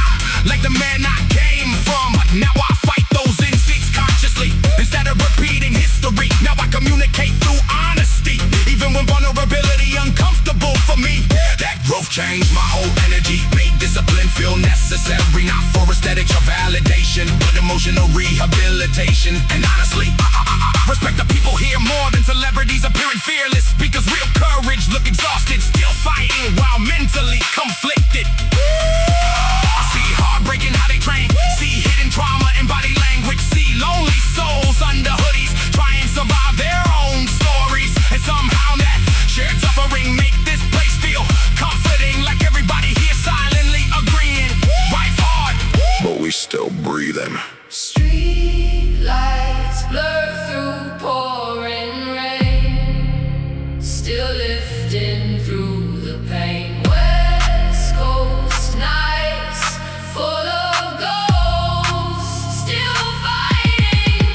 like the man I came from. But now I fight those instincts consciously instead of repeating history. Now I communicate through honesty, even when vulnerability uncomfortable for me. That growth changed my whole energy, made discipline feel necessary, not for aesthetics or validation, but emotional rehabilitation. And honestly, I respect the people here more than celebrities appearing fearless, because real courage look exhausted, still fighting while mentally conflicted. I see heartbreaking how they train, see hidden trauma in body language, see lonely souls under hoodies try and survive their own stories. And somehow that shared suffering make this place feel comforting, like everybody here silently agreeing. Life hard, but we still breathing. Street lights blur through pouring rain, still lifting through the pain. West Coast nights full of ghosts, still fighting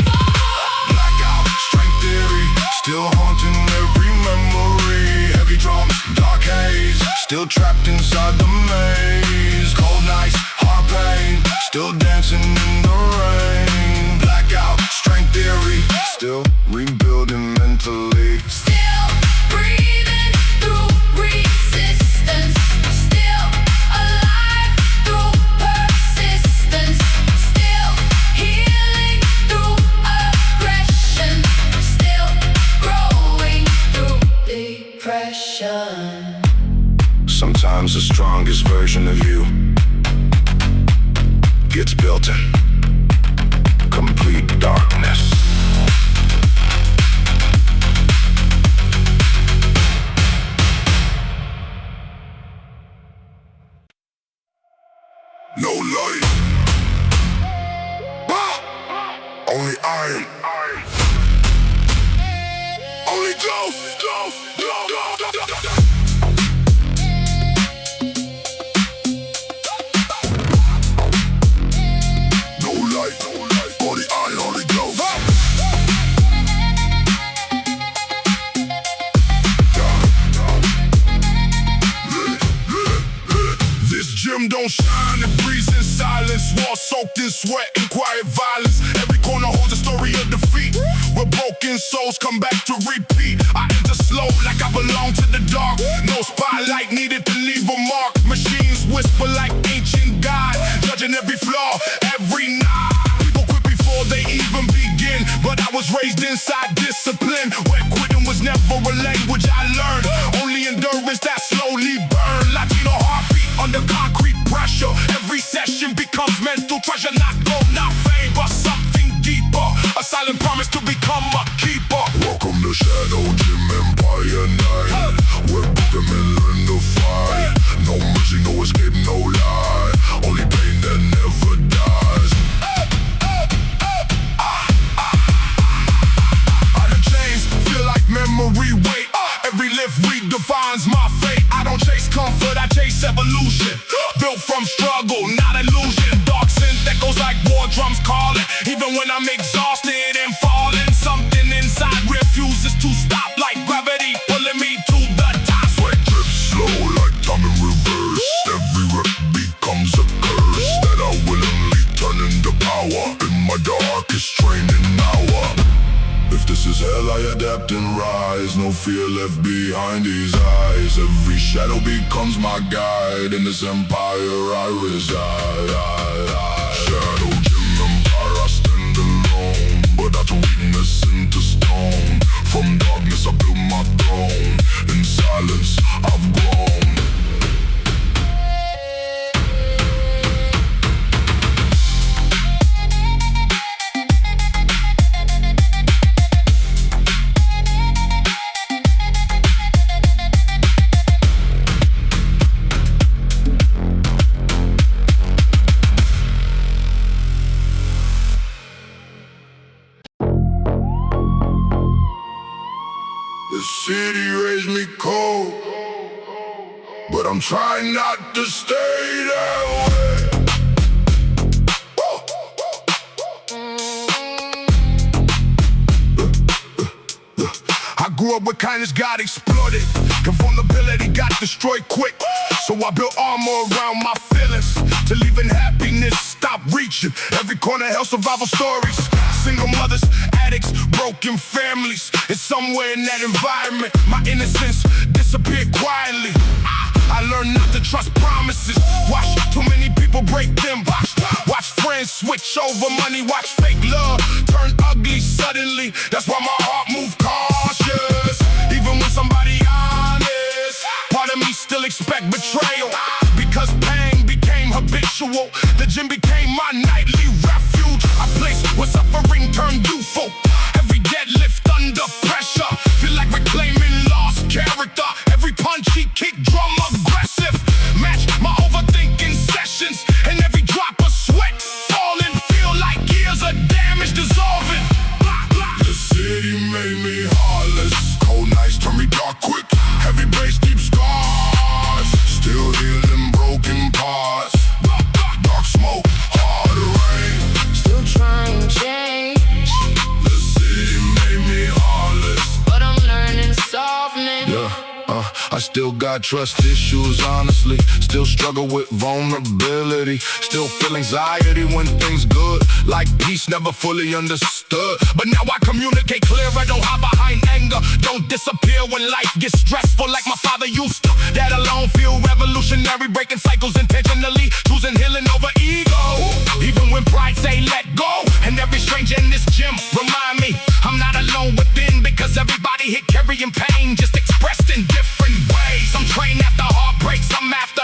for Blackout, strength theory, still haunting every memory. Heavy drums, dark haze, still trapped inside the maze. Cold nights, heart pain, still dancing in the rain. Blackout, strength theory, still rebuilding mentally. still breathing through resistance, still alive through persistence, still the strongest version of you gets built in complete darkness. No light. Only iron. Only ghost. No light. Only iron. Only ghost. This gym don't shine, it breathes in silence. Walls soaked in sweat and quiet violence. Every corner holds a story of defeat, where broken souls come back to repeat. I enter slow like I belong to the dark. No spotlight needed to leave a mark. Machines whisper like ancient God, judging every flaw, every nod. People quit before they even begin, but I was raised inside discipline, where quitting was never a language I learned. Only endurance that slowly burned. Latino heartbeat under concrete pressure. Every session becomes mental treasure. Not gold, not fame, but something deeper. A silent promise to become a keeper. Welcome to Shadow Gym Empire Night, where broken men learn to fight. No mercy, no escape, no lie. Only pain that never dies. Out of chains, feel like memory weight. Every lift redefines my fate. I don't chase comfort, I chase evolution. Built from struggle, not illusion. Dark synth echoes like war drums calling. Even when I'm exhausted and falling, something inside refuses to stop, like gravity pulling me to the top. Sweat drips slow like time in reverse. Every rep becomes a curse that I willingly turn into power in my darkest training hour. If this is hell, I adapt and rise. No fear left behind these eyes. Every shadow becomes my guide. In this empire I reside. Shadow Gym Empire, I stand alone, but I turn weakness into stone. From darkness I build my throne. In silence I've grown. The city raised me cold, but I'm trying not to stay that way. I grew up with kindness got exploited, and vulnerability got destroyed quick. So I built armor around my feelings, till even happiness stopped reaching. Every corner hell survival stories. Single mothers, addicts, broken families. It's somewhere in that environment my innocence disappeared quietly. I learned not to trust promises. Watch too many people break them. Watch friends switch over money. Watch fake love turn ugly suddenly. That's why my heart moved cautious. Even when somebody honest, part of me still expect betrayal, because pain became habitual. The gym became my nightly refuge, a place where suffering turned youthful. Every deadlift under pressure, feel like reclaiming lost character. Every punch he kicked, drum aggressive. Match my overthinking sessions, and every drop of sweat falling, feel like years of damage dissolving. The city made me heartless. Cold nights turn me dark quick. Heavy bass, deep scars. Still healing broken parts. Dark smoke, hard rain. Still trying to change, The city made me heartless. but I'm learning softness. I still got trust issues, honestly. Still struggle with vulnerability. Still feel anxiety when things good, like peace never fully understood. But now I communicate clear, I don't hide behind anger. Don't disappear when life gets stressful like my father used to. That alone feel revolutionary, breaking cycles intentionally, choosing healing over ego. Even when pride say let go, and every stranger in this gym remind me I'm not alone within, because everybody here carrying pain, just expressed in different ways. I'm trained after heartbreaks, I'm after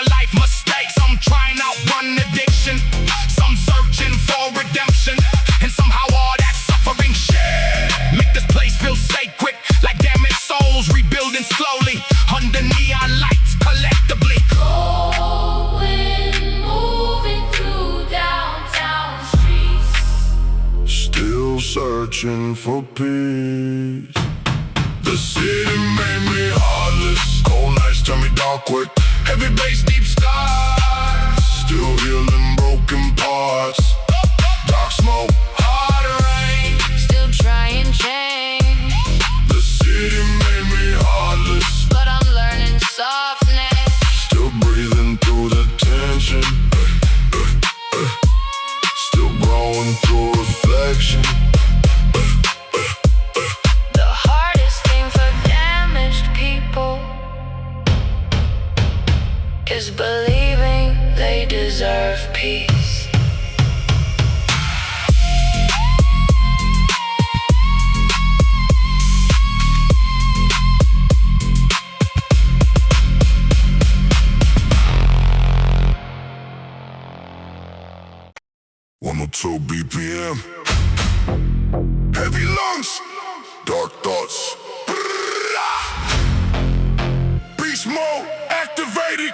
searching for peace. The city made me heartless. Cold nights turn me dark quick. Heavy bass, deep skies. Still healing broken parts. Dark smoke, hard rain. Still trying change, The city made me heartless. but I'm learning softness. Still breathing through the tension. Still growing through reflection. The hardest thing for damaged people is believing they deserve peace. One or two BPM. Heavy lungs. Dark thoughts. Beast mode activated.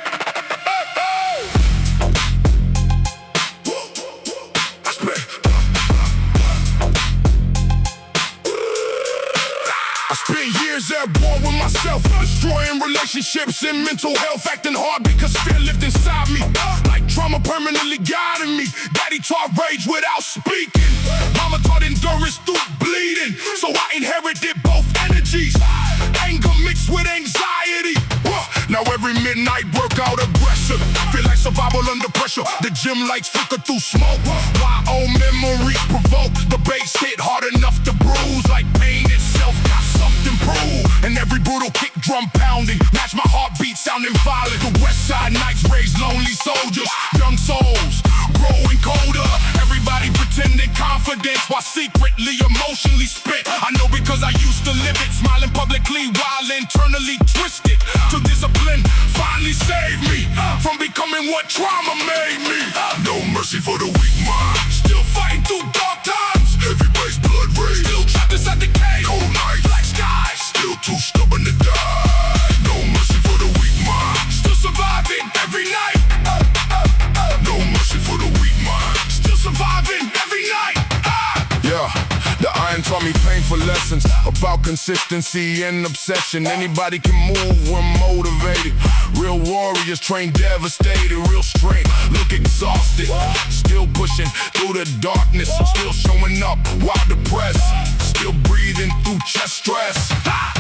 I spent years at war with myself, destroying relationships and mental health, acting hard because fear lived inside me. Like trauma permanently guiding me. Daddy taught rage without speaking. Mama taught endurance through bleeding. So I inherited both energies. Anger mixed with anxiety. Now every midnight workout aggressive. Feel like survival under pressure. The gym lights flicker through smoke. Why old memories provoke. The bass hit hard enough to bruise. Like pain itself got something prove. And every brutal kick drum pounding. Match my heartbeat sounding violent. The West Side Nights raised lonely soldiers. Young souls growing colder. Everybody pretending confidence while secretly emotionally spent. I know because I used to live it. Smiling publicly while internally twisted. To discipline finally saved me from becoming what trauma made me. No mercy for the weak mind. Still fighting through dark times. Heavy bass, blood rage. Still trapped inside the cave. Cold nights, black skies. Still too stubborn to die. No mercy for the weak mind. Still surviving every night. No mercy for the weak mind. Still surviving every night. Yeah, the iron taught me painful lessons about consistency and obsession. Anybody can move when motivated. Real warriors train devastated. Real strength, look exhausted. Still pushing through the darkness. Still showing up while depressed. Still breathing through chest stress.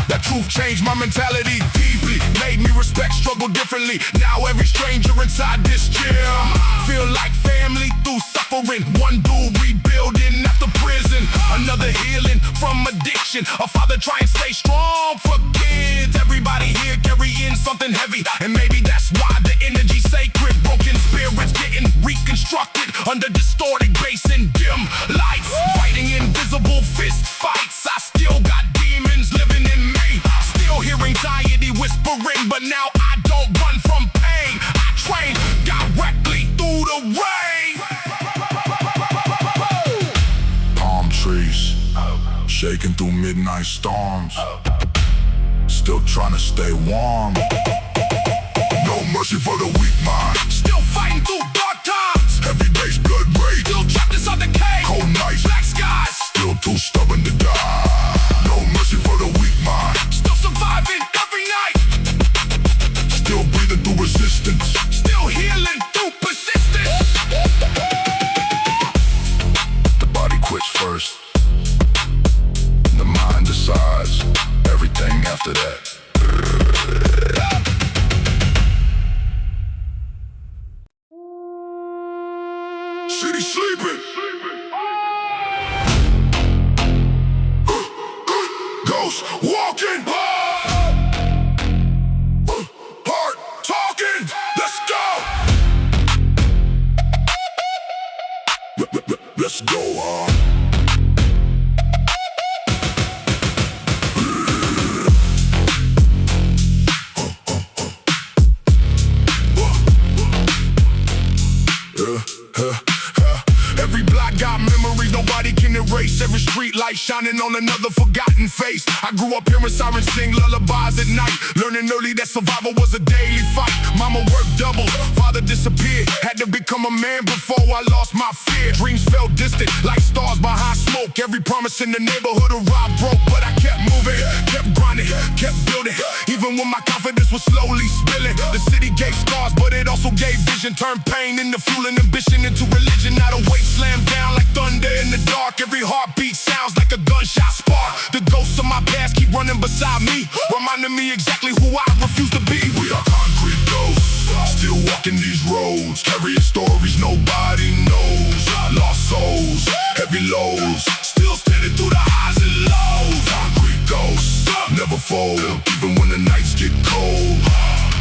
That truth changed my mentality deeply. Made me respect struggle differently. Now every stranger inside this gym feel like family through suffering. One dude rebuilding after prison. Another healing from addiction. A father trying to stay strong for kids. Everybody here carrying something heavy. And maybe that's why the energy's sacred. Broken spirits getting reconstructed under distorted bass and dim lights. Fighting invisible fist fights. I still got demons living in me. Still hear anxiety whispering. But now I don't run from pain. I train directly through the rain. Palm trees shaking through midnight storms. Still trying to stay warm. No mercy for the weak mind. Still fighting through dark times. Heavy bass, blood rage. Still trapped inside the cave. Cold nights, black skies. Still too stubborn to die. No mercy for the weak mind. Still surviving every night. Still breathing through resistance. Still healing through persistence. The body quits first. The mind decides everything after that. City sleeping. Ghost walking. Heart talking. Let's go. Let's go, Every block got memories nobody can erase. Every street light shining on another forgotten face. I grew up hearing sirens sing lullabies at night, learning early that survival was a daily fight. Mama worked double, father disappeared. Had to become a man before I lost my fear. Dreams felt distant like stars behind smoke. broke. Every promise in the neighborhood of rob broke, but I kept moving, kept grinding, kept building. Even when my confidence was slowly spilling. The city gave scars, but it also gave vision. Turned pain into fuel and ambition into religion. Now the weight slammed down like thunder in the dark. Every heartbeat sounds like a gunshot spark. The ghosts of my past keep running beside me, reminding me exactly who I refuse to be. We are concrete ghosts, still walking these roads, carrying stories nobody knows. Lost souls, heavy lows, still standing through the highs and lows. Concrete ghosts, never fold, even when the nights get cold.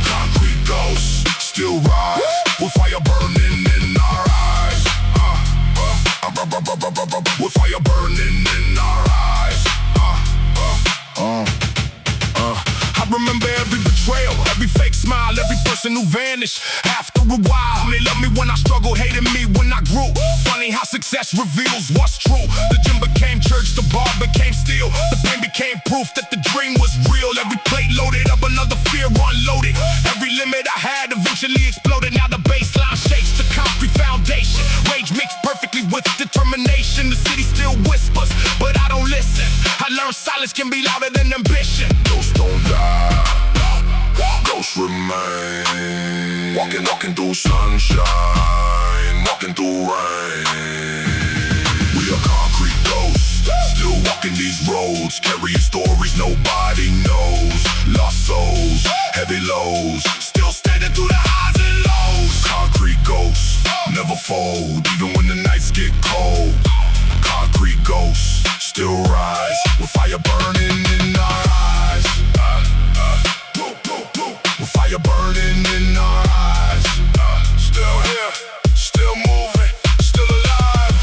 Concrete ghosts, still rise, with fire burning in our eyes. With fire burning in our eyes. I remember every betrayal, every fake smile, every person who vanished. After a while, they loved me when I struggled, hated me when I grew. Funny how success reveals what's true. The gym became church, the bar became steel. The pain became proof that the dream was real. Every plate loaded up, another fear unloaded. Every limit I had eventually exploded. Now the baseline shakes the concrete foundation. Rage mixed perfectly with determination. The city still whispers, but I don't listen. I learned silence can be louder than ambition. Ghosts don't die, ghosts remain. Walking through sunshine, walking through rain. We are concrete ghosts, still walking these roads, carrying stories nobody knows. Lost souls, heavy lows, still standing through the highs and lows. Concrete ghosts, never fold, even when the nights get cold. Concrete ghosts, still rise, with fire burning in our eyes. With fire burning in our eyes. Still here, still moving, still alive.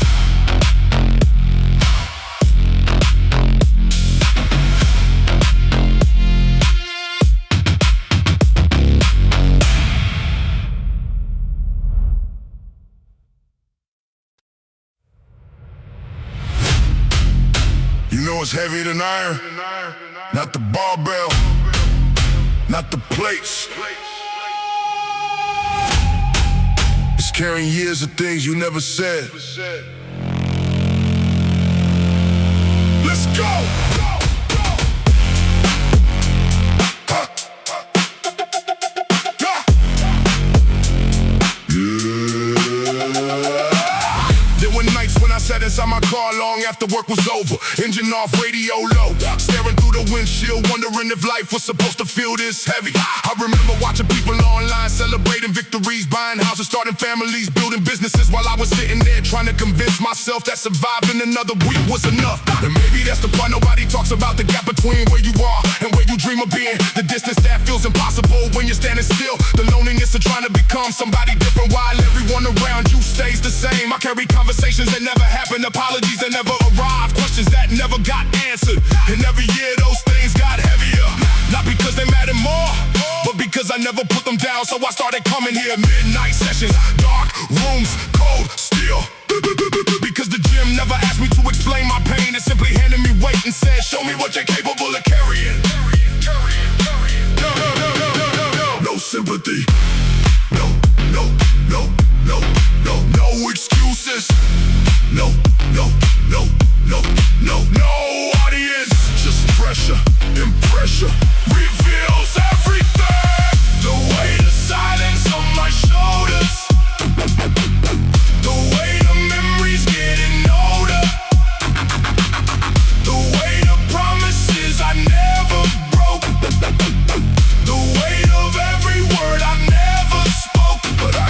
You know it's heavier than iron. Not the barbell, not the plates. It's carrying years of things you never said. Let's go! There were nights when I sat inside my car long after work was over, engine off, radio low, staring through the windshield, wondering if life was supposed to feel this heavy. I remember watching people online celebrating victories, buying houses, starting families, building businesses, while I was sitting there trying to convince myself that surviving another week was enough. And maybe that's the part nobody talks about, the gap between where you are and where you dream of being, the distance that feels impossible when you're standing still, the loneliness of trying to become somebody different while everyone around you stays the same. I carry conversations that never happened, apologies that never arrived, questions that never got answered. And every year those things got heavier, not because they mattered more, but because I never put them down. So I started coming here, midnight sessions, dark rooms, cold steel. Because the gym never asked me to explain my pain, it simply handed me weight and said, show me what you're capable of carrying. No sympathy, no excuses, no audience, just pressure and pressure reveals everything. The weight of silence on my shoulders, the weight of memories getting older, the weight of promises I never broke, the weight of every word I never spoke. But I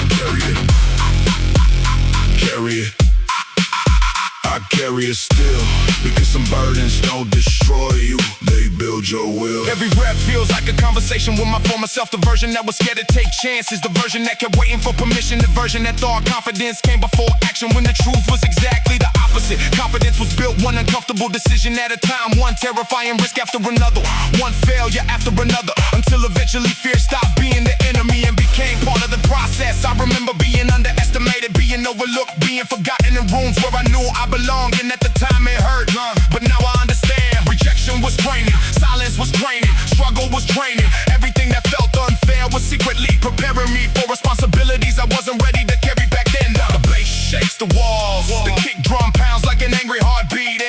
carry it still, because some burdens don't destroy you, they build your will. Every rep feels like a conversation with my former self, the version that was scared to take chances, the version that kept waiting for permission, the version that thought confidence came before action, when the truth was exactly the opposite. Confidence was built one uncomfortable decision at a time, one terrifying risk after another, one failure after another, until eventually fear stopped being the enemy and became part of the process. I remember being underestimated, being overlooked, being forgotten in rooms where I knew I belonged, and at the time it hurt, but now I understand. Rejection was draining, silence was draining, struggle was draining. Everything that felt unfair was secretly preparing me for responsibilities I wasn't ready to carry back then. The bass shakes the walls, the kick drum pounds like an angry heartbeat,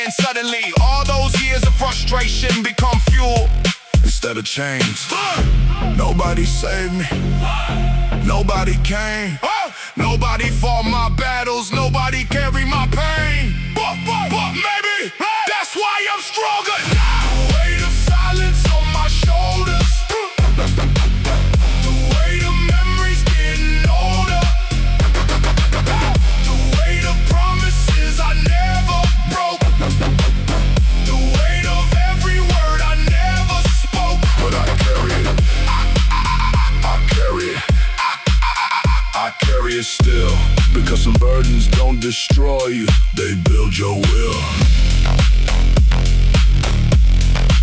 instead of chains. Nobody saved me, nobody came, nobody fought my battles, nobody carried my pain. But maybe that's why I'm stronger now. The weight of silence on my shoulders, the weight of memories getting older, the weight of promises I never broke, the weight of every word I never spoke. But I carry it, I carry it, I carry it still. Because some burdens don't destroy you, they build your will.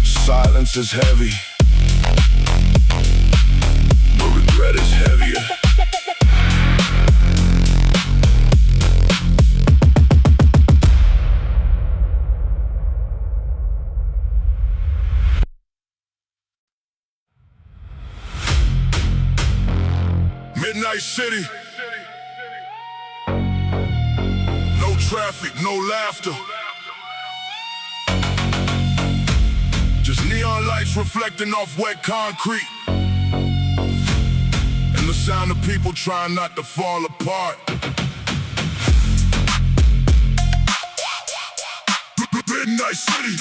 Silence is heavy, but regret is heavier. Midnight City. No traffic, no laughter. Just neon lights reflecting off wet concrete. And the sound of people trying not to fall apart. Midnight City.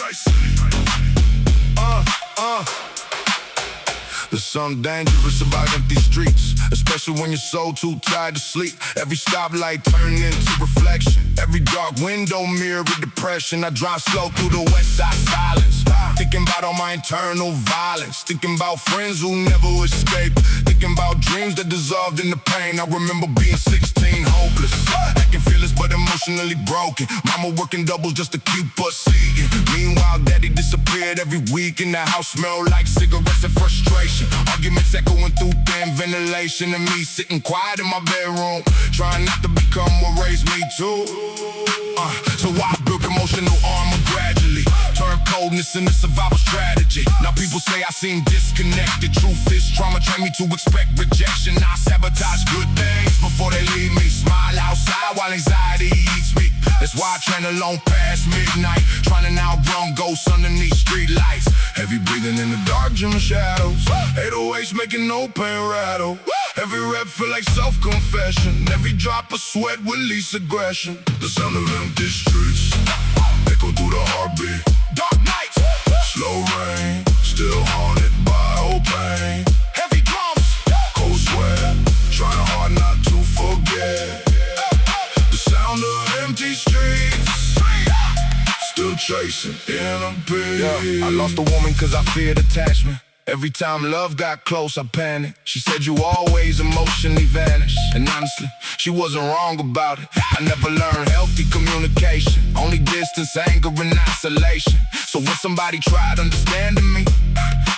There's something dangerous about empty streets, especially when you're so too tired to sleep. Every stoplight turning into reflection, every dark window mirror of depression. I drive slow through the west side silence, thinking about all my internal violence, thinking about friends who never escaped, thinking about dreams that dissolved in the pain. I remember being 16, hopeless, acting fearless but emotionally broken. Mama working doubles just to keep us eating. Meanwhile, daddy disappeared every week, and the house smelled like cigarettes and frustration. Arguments echoing through thin ventilation, and me sitting quiet in my bedroom, trying not to become what raised me too. So I built emotional armor gradually, turned coldness into survival strategy. Now people say I seem disconnected. Truth is, trauma trained me to expect rejection. I sabotage good things before they leave me. Smile outside while anxiety eats me. That's why I train alone past midnight, trying to outrun ghosts underneath street lights. Heavy breathing in the dark gym shadows, 808s making no pain rattle. Every rep feel like self-confession, every drop of sweat release aggression. The sound of empty streets echo through the heartbeat. Dark nights, slow rain, still haunted by old pain. Heavy drums, cold sweat, trying hard not to forget. The sound of empty streets, still chasing inner peace. I lost a woman cause I feared attachment. Every time love got close, I panicked. She said you always emotionally vanish. And honestly, she wasn't wrong about it. I never learned healthy communication, only distance, anger, and isolation. So when somebody tried understanding me,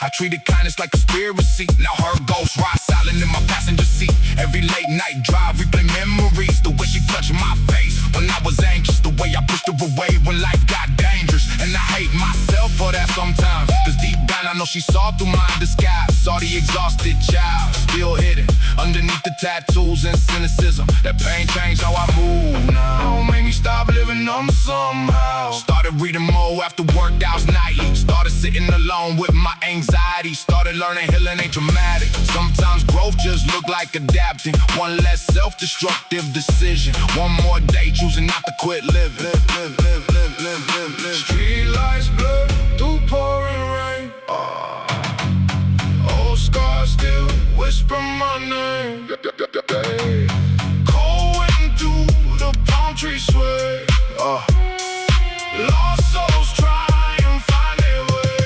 I treated kindness like conspiracy. Now her ghost rides silent in my passenger seat. Every late night drive, replay memories. The way she touched my face when I was anxious, the way I pushed her away when life got dangerous. And I hate myself for that sometimes, cause deep down I know she saw through my disguise. Saw the exhausted child, still hidden underneath the tattoos and cynicism. That pain changed how I move now, made me stop living numb somehow. Started reading more after workouts nightly. Started sitting alone with my anxiety. Started learning healing ain't dramatic. Sometimes growth just look like adapting. One less self-destructive decision, one more day choosing not to quit living. Street lights blur through pouring rain. Old scars still whisper my name. Cold wind through the palm tree sway. Lost souls try and find their way.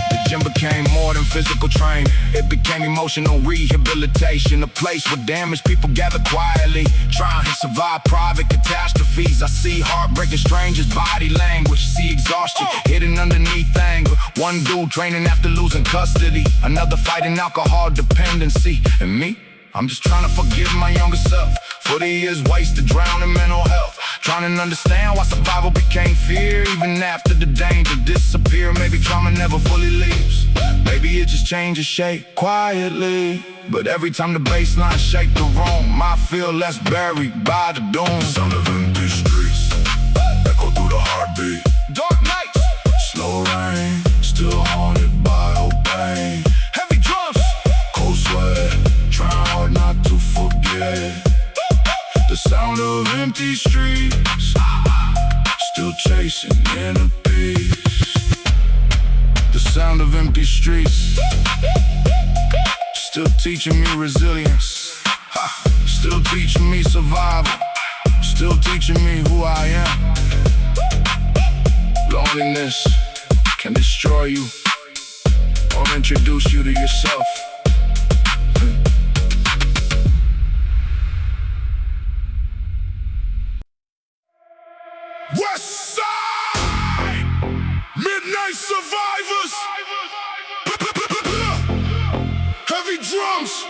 The gym became more than physical training. It became emotional rehabilitation. A place where damaged people gather quietly, trying to survive private catastrophes. I see heartbreaking strangers' body language. See exhaustion hidden underneath anger. One dude training after losing custody, another fighting alcohol dependency. And me, I'm just trying to forgive my younger self for the years wasted drowning mental health. Trying to understand why survival became fear, even after the danger disappeared. Maybe trauma never fully leaves. Maybe it just changes shape quietly. But every time the bass line shake the room, I feel less buried by the doom. Sound of empty streets echo through the heartbeat. Dark nights, slow rain, still haunted by old still chasing inner peace. The sound of empty streets still teaching me resilience, still teaching me survival, still teaching me who I am. Loneliness can destroy you or introduce you to yourself. West Side Midnight Survivors. Heavy drums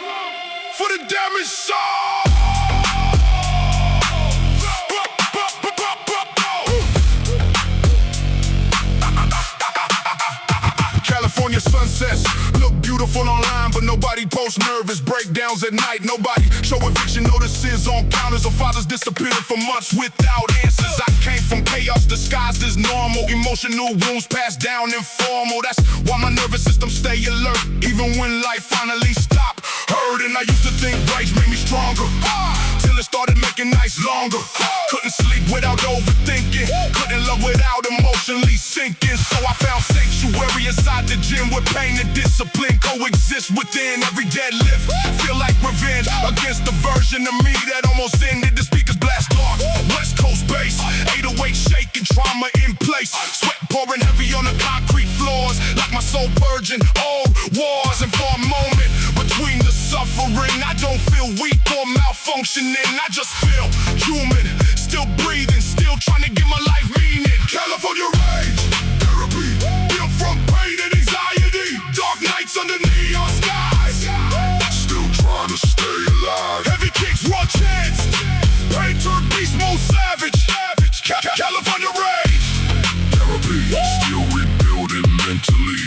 for the damaged soul. California sunsets look beautiful online, but nobody posts nervous breakdowns at night. Nobody show eviction notices on counters or fathers disappearing for months without answers. I came from chaos disguised as normal, emotional wounds passed down informal. That's why my nervous system stay alert, even when life finally stopped. Heard and I used to think rage made me stronger, till it started making nights longer. Couldn't sleep without overthinking, couldn't love without emotionally sinking. So I found sanctuary inside the gym, where pain and discipline coexist within every deadlift. Feel like revenge against the version of me that almost ended. The speakers blast dark, West Coast bass, 808 shaking, trauma in place. Sweat pouring heavy on the concrete floors, like my soul purging old wars. And for a moment between the suffering, I don't feel weak or malfunctioning. I just feel human, still breathing, still trying to give my life meaning. California rage, therapy, built from pain and anxiety. Dark nights under neon skies, still trying to stay alive. Heavy kicks, raw chants, pain turned beast mode savage. California rage, therapy, still rebuilding mentally.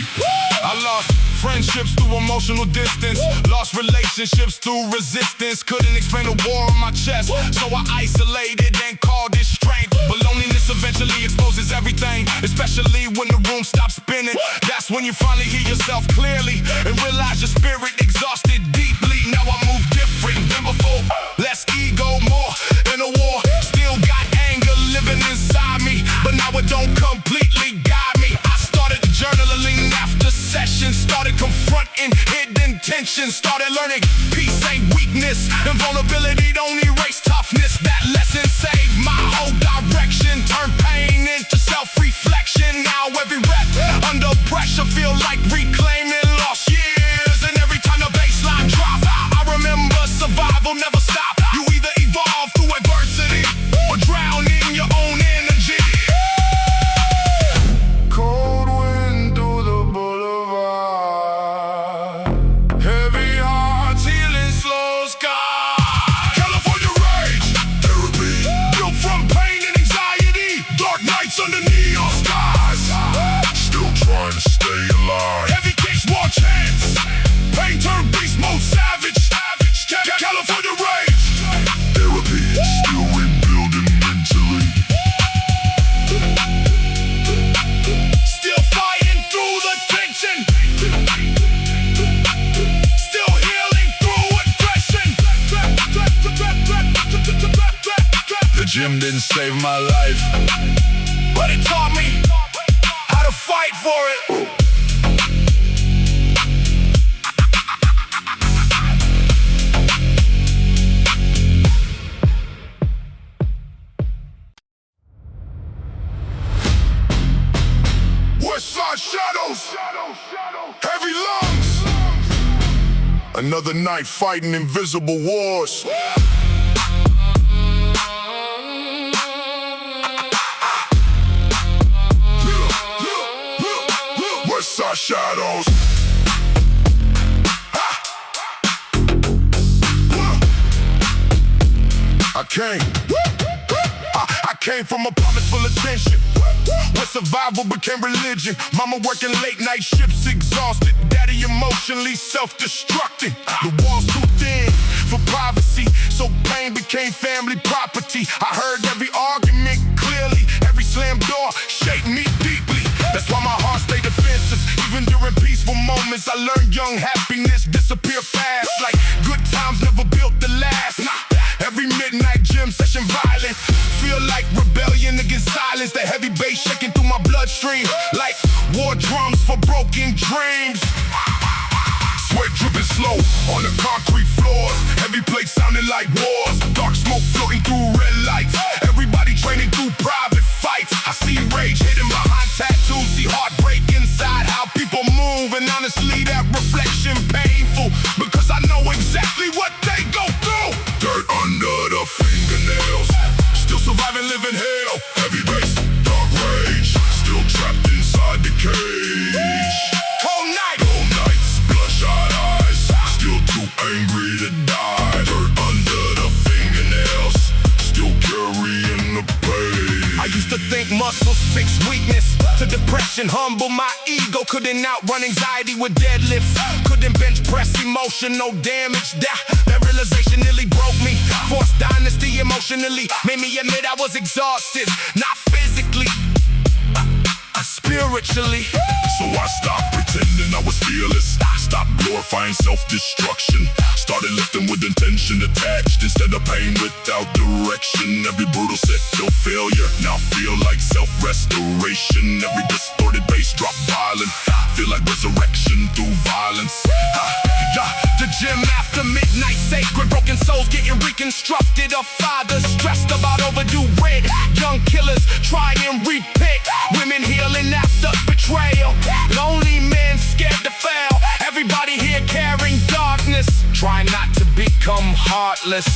I lost friendships through emotional distance, lost relationships through resistance. Couldn't explain the war on my chest, so I isolated and called it strength. But loneliness eventually exposes everything, especially when the room stops spinning. That's when you finally hear yourself clearly and realize your spirit exhausted deeply. Now I move different than before, less ego, more in a war. Still got anger living inside me, but now it don't completely guide me. I started journaling after sessions, started confronting hidden tensions, started learning peace ain't weakness, and vulnerability don't erase toughness. That lesson saved my whole direction, turned pain into self-reflection. Now every rep under pressure feel like reclaiming lost years. And every time the baseline drop, I remember survival never stop. You either evolve through adversity or drown in your own energy. Cold wind through the boulevard, heavy hearts healing slow sky. California rage, therapy, built from pain and anxiety. Dark nights under neon skies, still trying to stay alive. Heavy kicks, war chants, pain turned beast mode savage. California rage, therapy, still rebuilding mentally. Still fighting through the tension, still healing through aggression. The gym didn't save my life, but it taught me how to fight for it. Westside shadows, heavy lungs. Another night fighting invisible wars. Westside shadows. I came from apartments full of tension, where survival became religion. Mama working late night shifts, exhausted. Daddy emotionally self-destructing. The walls too thin for privacy, so pain became family property. I heard every argument clearly, every slam door shaped me deeply. That's why my heart stayed defensive, even during peaceful moments. I learned young happiness disappear fast, like good times never built to last. Every midnight gym session violent, feel like rebellion against silence. The heavy bloodstream, like war drums for broken dreams. Sweat dripping slow on the concrete floors. Heavy plates sounding like wars. Dark smoke floating through red lights. Everybody training through private fights. I see rage hidden behind tattoos. See heartbreak inside how people move. And honestly, that reflection painful, because I know exactly what they go through. Dirt under the fingernails. Still surviving, living hell. Heavy bass, dark rage. Still trapped inside the cage. Whole nights, bloodshot eyes. Still too angry to die. Dirt under the fingernails. Still carrying the pain. I used to think muscles fix weakness. To depression, humble my ego. Couldn't outrun anxiety with deadlifts. Couldn't bench press, emotional damage. That realization nearly broke me. Forced dynasty emotionally. Made me admit I was exhausted. Not physically, spiritually. So I stopped pretending I was fearless. Stopped glorifying self-destruction. Started lifting with intention attached instead of pain without direction. Every brutal set till failure now feel like self-restoration. Every distorted bass drop violent. Feel like resurrection through violence. The gym after midnight sacred. Broken souls getting reconstructed. A father stressed about overdue rent. Young killers try and repick. Women healing after betrayal. Lonely men scared to fail. Everybody here carrying darkness. Try not to become heartless.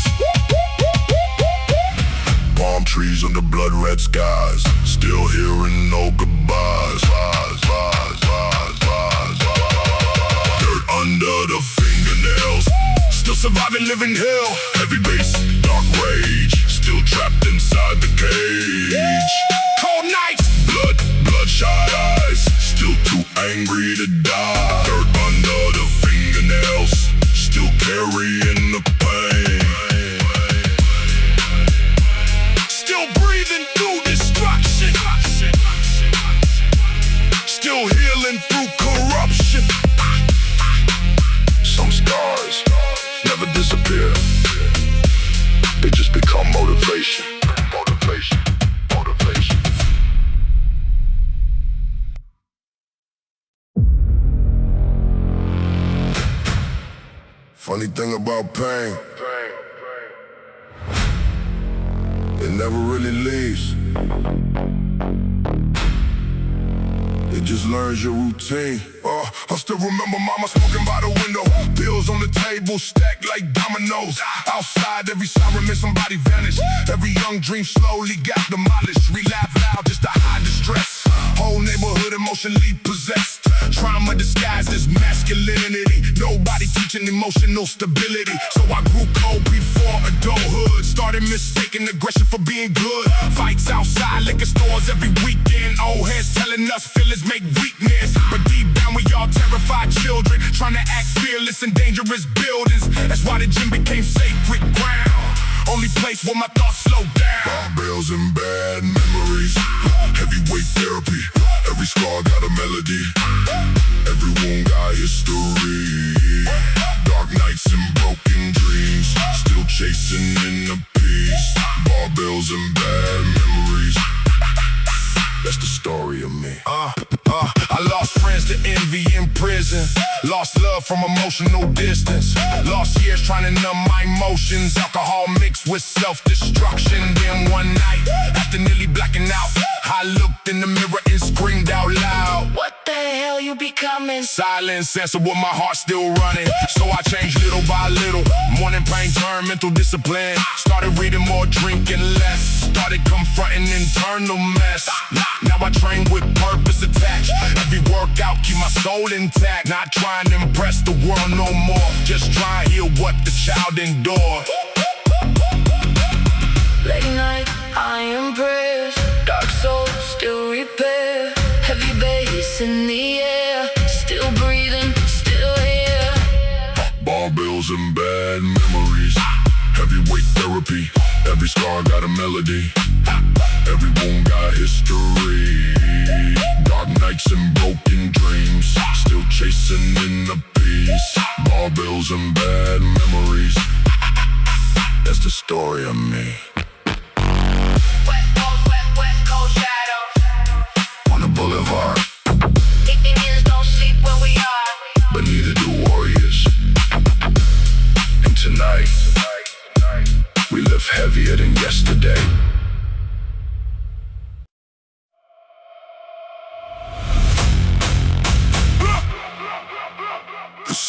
Palm trees under blood red skies. Still hearing no goodbyes. Dirt under the fingernails. Still surviving, living hell. Heavy bass, dark rage. Still trapped inside the cage. Cold nights, bloodshot eyes. Still too angry to die. Dirt under the fingernails. Still carrying the pain. Still breathing through destruction. Still healing through corruption. Some scars never disappear. They just become motivation. Motivation. Funny thing about pain, it never really leaves. It just learns your routine. I still remember mama smoking by the window. Bills on the table stacked like dominoes. Outside every siren meant somebody vanished. Every young dream slowly got demolished. We laugh loud just to hide the stress. Whole neighborhood emotionally possessed. Trauma disguised as masculinity. Nobody teaching emotional stability. So I grew cold before adulthood. Started mistaking aggression for being good. Fights outside liquor stores every weekend. Old heads telling us feelings make weakness. But deep down we all terrified children. Trying to act fearless in dangerous buildings. That's why the gym became sacred ground. Only place where my thoughts slow down. Barbells and bad memories. Heavyweight therapy. Every scar got a melody. Every wound got history. Dark nights and broken dreams. Still chasing in the peace. Barbells and bad memories. That's the story of me. I lost friends to envy in prison. Lost love from emotional distance. Lost years trying to numb my emotions. Alcohol mixed with self-destruction. Then one night, after nearly blacking out, I looked in the mirror and screamed out loud. What the hell you becoming? Silence answered with my heart still running. So I changed little by little. Morning pain turned mental discipline. Started reading more, drinking less. Started confronting internal mess. Now I train with purpose attached. Every workout keep my soul intact. Not trying to impress the world no more. Just try and heal what the child endured. Late night, I am prayers. Dark soul, still repair. Heavy bass in the air. Still breathing, still here. Barbells and bad memories. Heavyweight therapy. Every scar got a melody. Every wound got history. Dark nights and broken dreams. Still chasing in the peace. Barbells and bad memories. That's the story of me. Wet, cold shadows. On a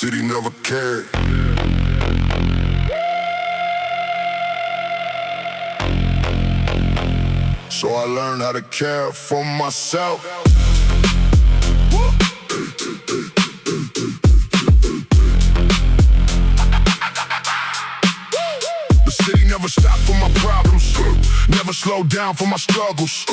city never cared. So I learned how to care for myself. The city never stopped for my problems, never slowed down for my struggles,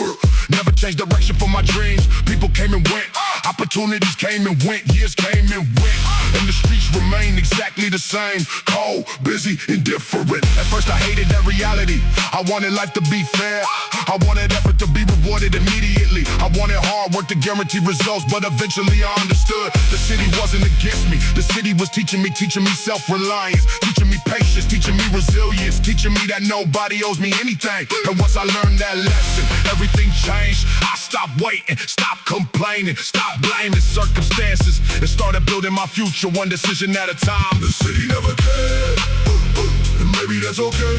never changed direction for my dreams. People came and went, opportunities came and went, years came and went, and the streets remain exactly the same. Cold, busy, indifferent. At first I hated that reality. I wanted life to be fair. I wanted effort to be rewarded immediately. I wanted hard work to guarantee results, but eventually I understood the city wasn't against me. The city was teaching me self-reliance, teaching me patience, teaching me resilience, teaching me that nobody owes me anything. And once I learned that lesson, everything changed. I stopped waiting, stopped complaining, stopped blaming circumstances, and started building my future one decision at a time. The city never cared, and maybe that's okay,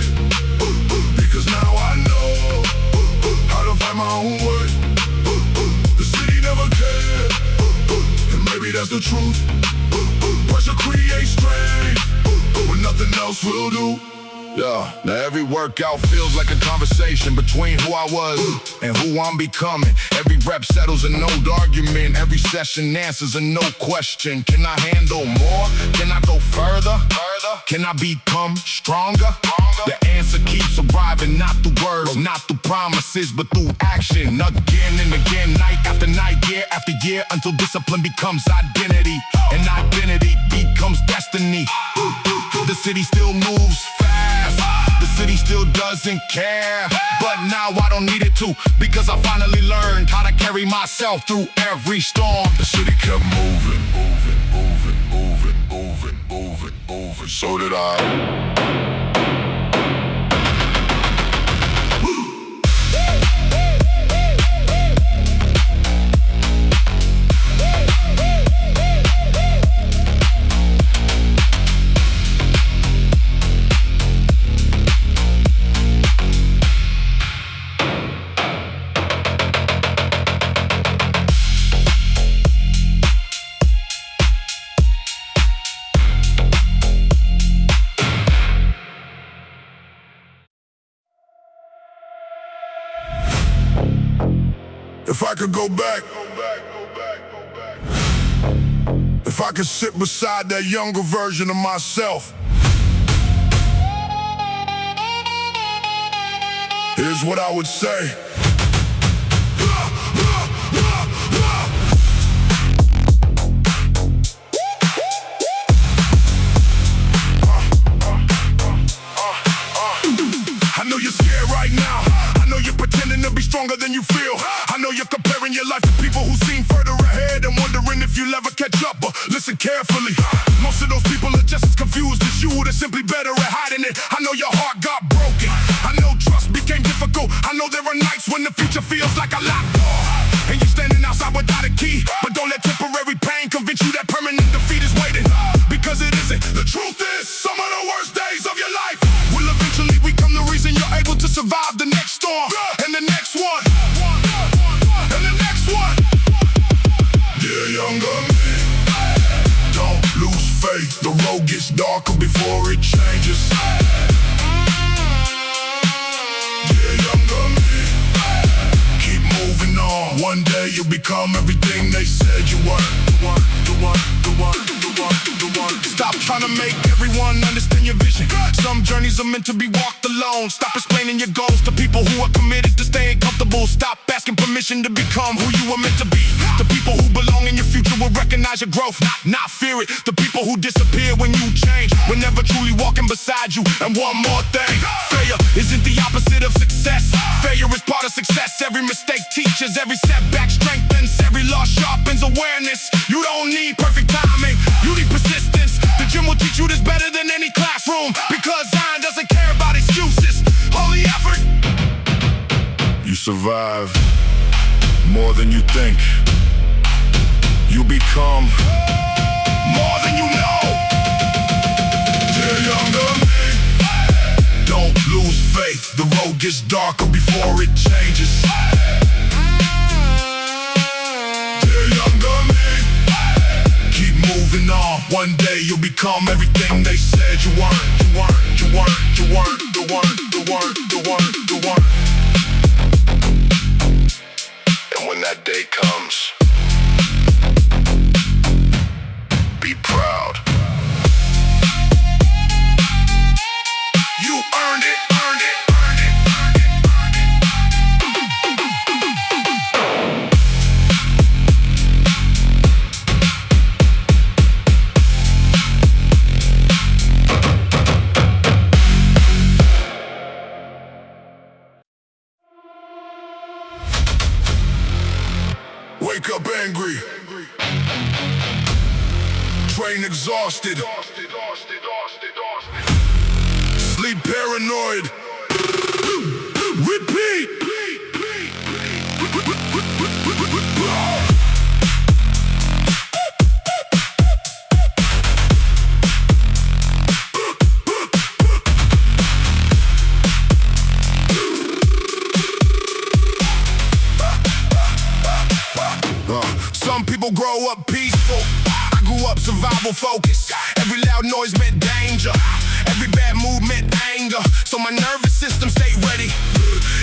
because now I know how to find my own way. The city never cared, and maybe that's the truth. Pressure creates strength when nothing else will do. Yeah, now every workout feels like a conversation between who I was and who I'm becoming. Every rep settles an old argument. Every session answers a no question. Can I handle more? Can I go further? Can I become stronger? The answer keeps arriving, not through words, not through promises, but through action. Again and again, night after night, year after year, until discipline becomes identity, and identity becomes destiny. The city still moves fast, the city still doesn't care, but now I don't need it to, because I finally learned how to carry myself through every storm. The city kept moving, so did I. If I could go back, if I could sit beside that younger version of myself, here's what I would say. I know you're scared right now. I know you're pretending to be stronger than you feel. I know you're comparing your life to people who seem further ahead and wondering if you'll ever catch up, but listen carefully. Most of those people are just as confused as you. They're simply better at hiding it. I know your heart got broken. I know trust became difficult. I know there are nights when the future feels like a locked door, and you're standing outside without a key. But don't let temporary pain convince you that permanent defeat is waiting, because it isn't. The truth is, some of the worst days of your life will eventually become the reason you're able to survive the next storm, and the next one, and the next one. Dear younger me, don't lose faith. The road gets darker before it changes. Dear younger me, keep moving on. One day you'll become everything they said you were. Stop trying to make everyone understand your vision. Some journeys are meant to be walked alone. Stop explaining your goals to people who are committed to staying comfortable. Stop asking permission to become who you were meant to be. The people who belong in your future will recognize your growth, not fear it. The people who disappear when you change were never truly walking beside you. And one more thing, failure isn't the opposite of success. Failure is part of success. Every mistake teaches, every setback strengthens, every loss sharpens awareness. You don't need perfect timing, you need persistence. The gym will teach you this better than any classroom, because Zion doesn't care about excuses. Holy effort. You survive more than you think. You become more than you know. Dear younger me, don't lose faith. The road gets darker before it changes. Dear younger me, keep moving on. One day you'll become everything they said you weren't. You weren't, you weren't, you weren't, you weren't, you weren't, you weren't, you weren't. And when that day comes, be proud. You earned it, earned it, earned it, earned it, Wake up angry, train exhausted, sleep paranoid, repeat. Some people grow up peaceful. I grew up survival focused. Every loud noise meant danger. Every bad move meant anger. So my nervous system stayed ready.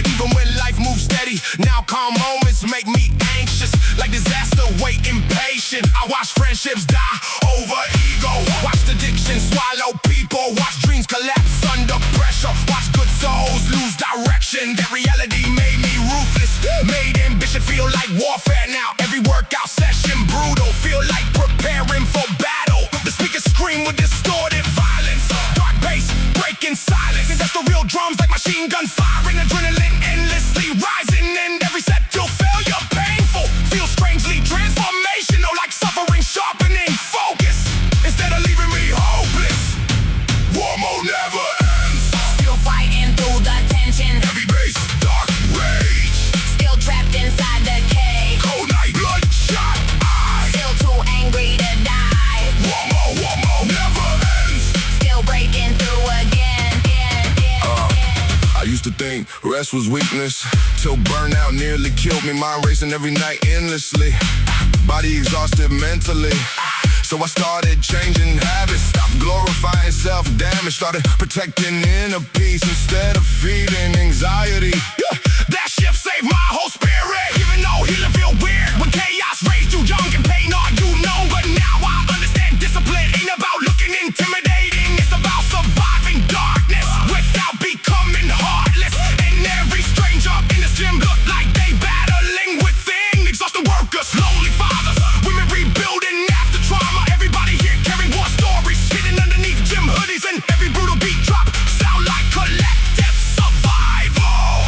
Even when life moves steady. Now calm moments make me anxious. Like disaster, wait impatient. I watch friendships die over ego. Watch addiction swallow people. Watch dreams collapse under pressure. Watch good souls lose direction. That reality made me ruthless. Made ambition feel like warfare now. Every workout session brutal. Feel like preparing for battle. The speakers scream with distorted violence. Dark bass breaking silence. And that's the real drums like machine gun firing. Adrenaline endlessly rising. And every set you'll feel you're painful. Feel strangely transformational. Like suffering sharpening focus. Instead of leaving me hopeless. War mode never ends. Still fighting through the tension. Heavy bass, dark rage. Still trapped inside the cage. Cold night, bloodshot eyes. Still too angry to die. War mode never ends. Still breaking through again. I used to think rest was weakness, till burnout nearly killed me. Mind racing every night endlessly. Body exhausted mentally. So I started changing habits. Stopped glorifying self-damage. Started protecting inner peace instead of feeding anxiety. That shift saved my whole spirit. Even though healing feel weird. When chaos raised you young and pain all you know. But now I understand discipline ain't about looking intimidating. It's about surviving darkness without becoming heartless. And every stranger in this gym look like they battling within. Exhausted workers, lonely fathers, women rebuilding after trauma. Everybody here carrying war stories hidden underneath gym hoodies. And every brutal beat drop sound like collective survival.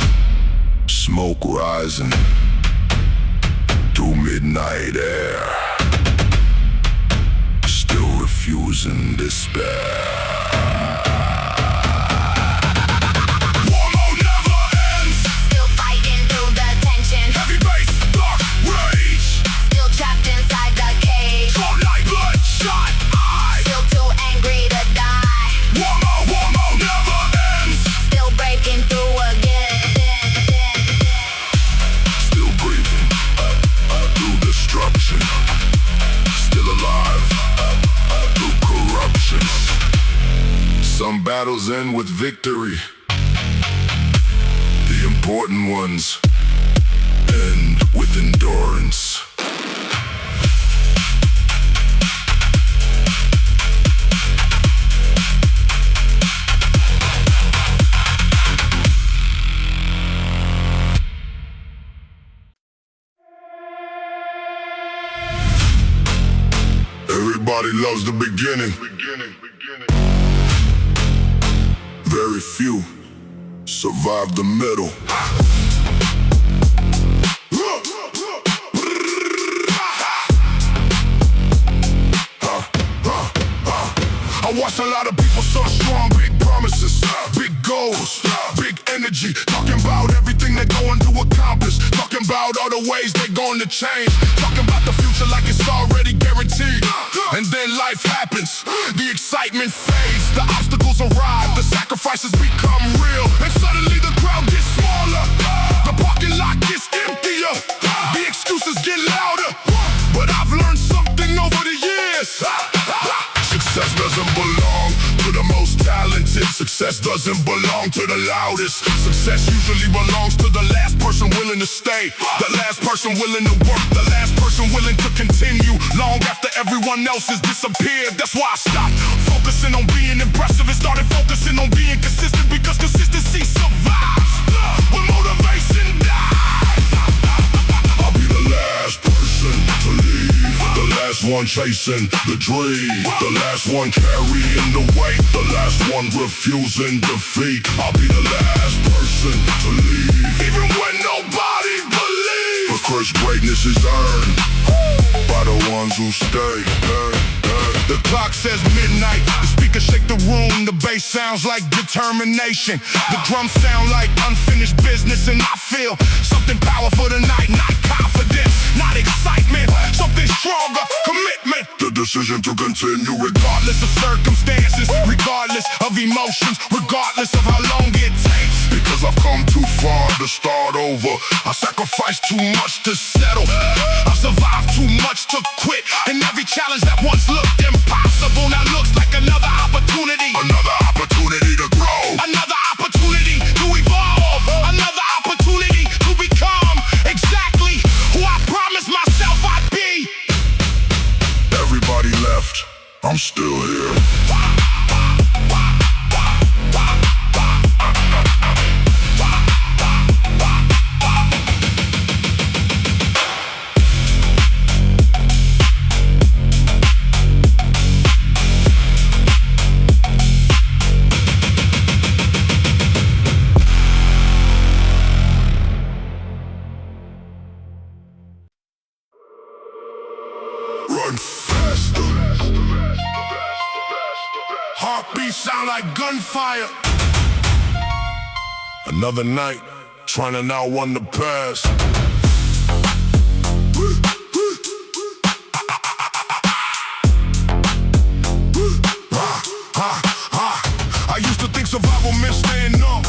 Smoke rising through midnight air. Still refusing despair. War mode never ends. Still fighting through the tension. Heavy bass, dark rage. Still trapped inside the cage. Cold night, bloodshot eyes. Still too angry to die. War mode never ends. Still breaking through again. Still breathing through destruction. Still alive through corruption. Some battles end with victory. The important ones end with endurance. Everybody loves the beginning. Very few survive the middle. I watched a lot of people so strong, big promises, big goals, big energy, talking about everything they're going to accomplish, talking about all the ways they're going to change, talking about the future like it's already guaranteed. And then life happens, the excitement fades, the obstacles arrive, the sacrifices become real, and suddenly the crowd gets smaller, the parking lot gets emptier, the excuses get louder. But I've learned something over the years. Success doesn't belong to the loudest. Success usually belongs to the last person willing to stay, the last person willing to work, the last person willing to continue long after everyone else has disappeared. That's why I stopped focusing on being impressive and started focusing on being consistent, because consistency survives when motivation dies. I'll be the last person to leave, the last one chasing the dream, the last one carrying the weight, the last one refusing defeat. I'll be the last person to leave, even when nobody believes, because greatness is earned by the ones who stay. The clock says midnight, the speakers shake the room, the bass sounds like determination, the drums sound like unfinished business, and I feel something powerful tonight, not confidence, not excitement, something stronger, commitment. The decision to continue regardless of circumstances, regardless of emotions, regardless of how long it takes. Because I've come too far to start over, I sacrificed too much to settle, I survived too much to quit, and every challenge that once looked impossible now looks like another opportunity to grow, another opportunity to evolve, another opportunity to become exactly who I promised myself I'd be. Everybody left, I'm still here. Run faster. Heartbeats sound like gunfire. Another night, trying to outrun the past. I used to think survival meant staying up.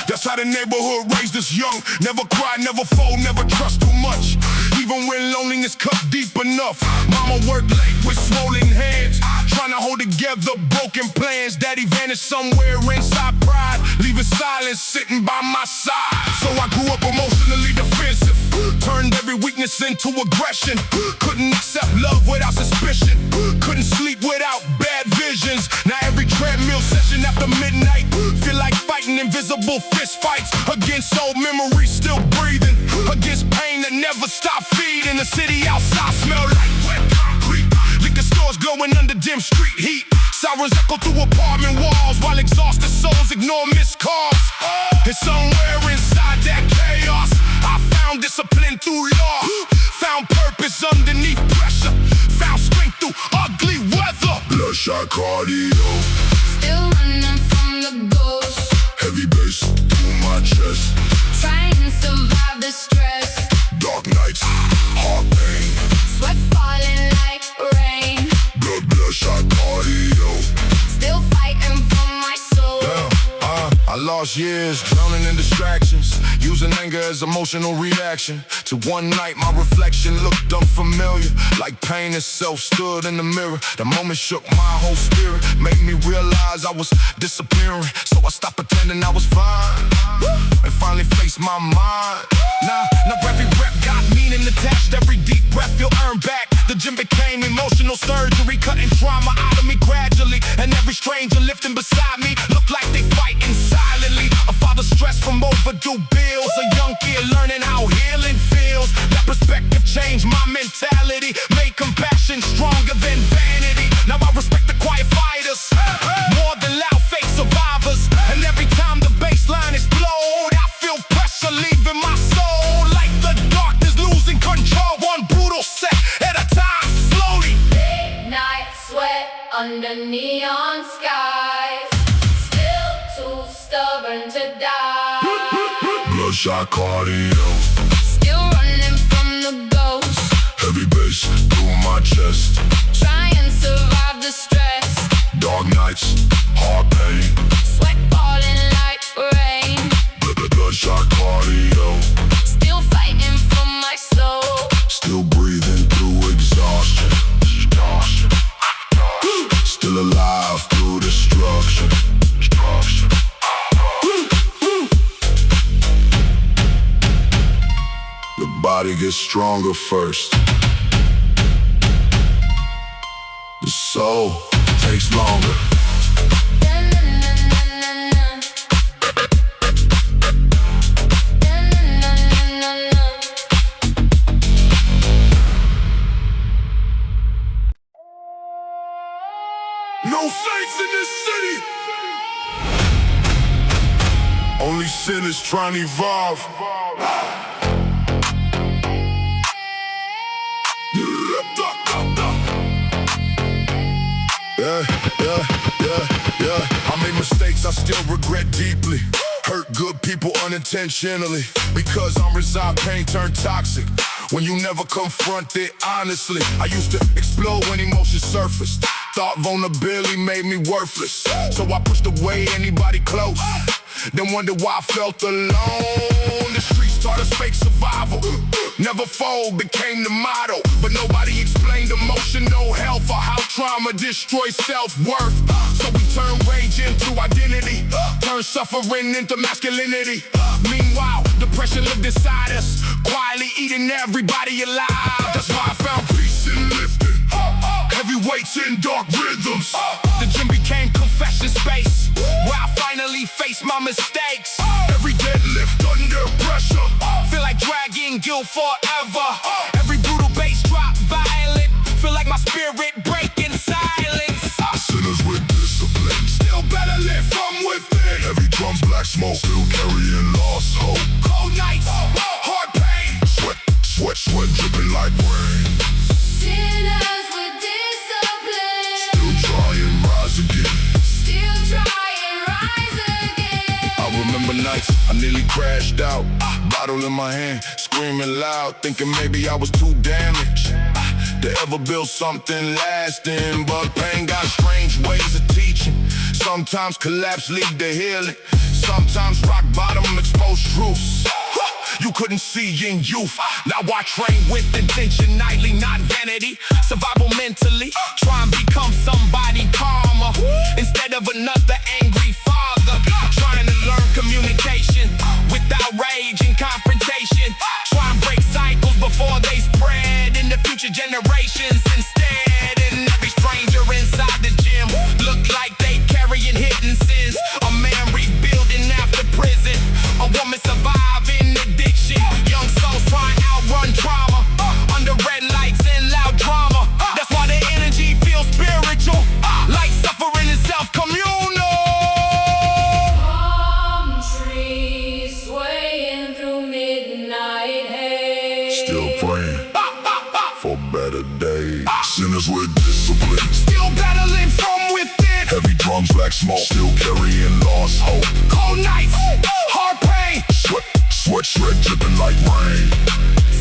That's how the neighborhood raised us young. Never cry, never fold, never trust too much, even when loneliness cut deep enough. Mama worked late with swollen hands, trying to hold together broken plans. Daddy vanished somewhere inside pride, leaving silence sitting by my side. So I grew up emotionally defensive, turned every weakness into aggression. Couldn't accept love without suspicion, couldn't sleep without bad visions. Now every treadmill session after midnight feel like fighting invisible fist fights against old memories still breathing, against pain that never stopped feeding. The city outside smell like wet concrete, liquor stores glowing under dim street heat. Sirens echo through apartment walls while exhausted souls ignore missed calls. And somewhere inside that chaos I found discipline through law, found purpose underneath pressure, found strength through ugly weather. Bloodshot cardio, Still running from the ghost, heavy bass through my chest, trying to survive the stress. dark nights, heart pain, Sweat falling like rain, bloodshot cardio. still fighting for my soul. I lost years drowning in distractions, using anger as emotional reaction to one night. My reflection looked unfamiliar, like pain itself stood in the mirror. The moment shook my whole spirit, made me realize I was disappearing. So I stopped pretending I was fine and finally faced my mind. Now every rep got meaning attached, every deep breath you'll earn back. The gym became emotional surgery, cutting trauma out of me gradually. And every stranger lifting beside me looked like they fighting silently. A father stressed from overdue bills, a young kid learning how healing feels. That perspective changed my mentality, made compassion stronger than vanity. Now I respect the quiet fighters more than loud fake survivors. And every time the bass line explode, I feel pressure leaving my soul, like the darkness losing control. One brutal set at a time, slowly. Midnight sweat under neon skies, still too stubborn to die. Bloodshot cardio, Still running from the ghost, heavy bass through my chest, trying to survive the stress. dark nights, heart pain, Sweat falling like rain, bloodshot cardio. still fighting for my soul. Still breathing through exhaustion, still alive through destruction. body gets stronger first. The soul takes longer. No saints in this city. Only sinners trying to evolve. Yeah. I made mistakes I still regret deeply. Hurt good people unintentionally. Because unresolved pain turned toxic when you never confront it honestly. I used to explode when emotions surfaced. Thought vulnerability made me worthless, so I pushed away anybody close. Then wondered why I felt alone. The streets taught us fake survival. Never fold became the motto, but nobody explained emotional health or how trauma destroys self-worth. So we turn rage into identity, turn suffering into masculinity. Meanwhile, depression lived inside us, quietly eating everybody alive. That's why I found peace in lifting heavy weights in dark rhythms. The gym became confession space, where I finally faced my mistakes. Every deadlift under pressure, feel like dragging guilt forever. Every brutal bass drop violent, feel like my spirit breaking silence. Sinners with discipline, Still better live from within. heavy drums, black smoke, still carrying lost hope. Cold nights, hard pain. Sweat dripping like rain. Sinners with discipline, Still trying, rise again. still try and rise again. I remember nights I nearly crashed out, bottle in my hand, screaming loud, thinking maybe I was too damaged to ever build something lasting. But pain got strange ways of teaching. Sometimes collapse lead to healing. Sometimes rock bottom expose truths you couldn't see in youth. Now I train with intention nightly, not vanity. Survival mentally, try and become somebody calmer instead of another angry father. Trying to learn communication without rage and confrontation. Try and break cycles before they spread in the future generations instead. And every stranger inside the gym look like they carrying hidden sins. A man rebuilding after prison, a woman surviving addiction. Young souls trying to outrun trauma under red lights and loud drama. That's why the energy feels spiritual, like suffering is self-communal. Palm trees swaying through midnight haze. Still praying for better days. Sinners with discipline, Still battling from within. heavy drums, black smoke, still carrying lost hope. Cold nights, hard pain. Sweat dripping like rain.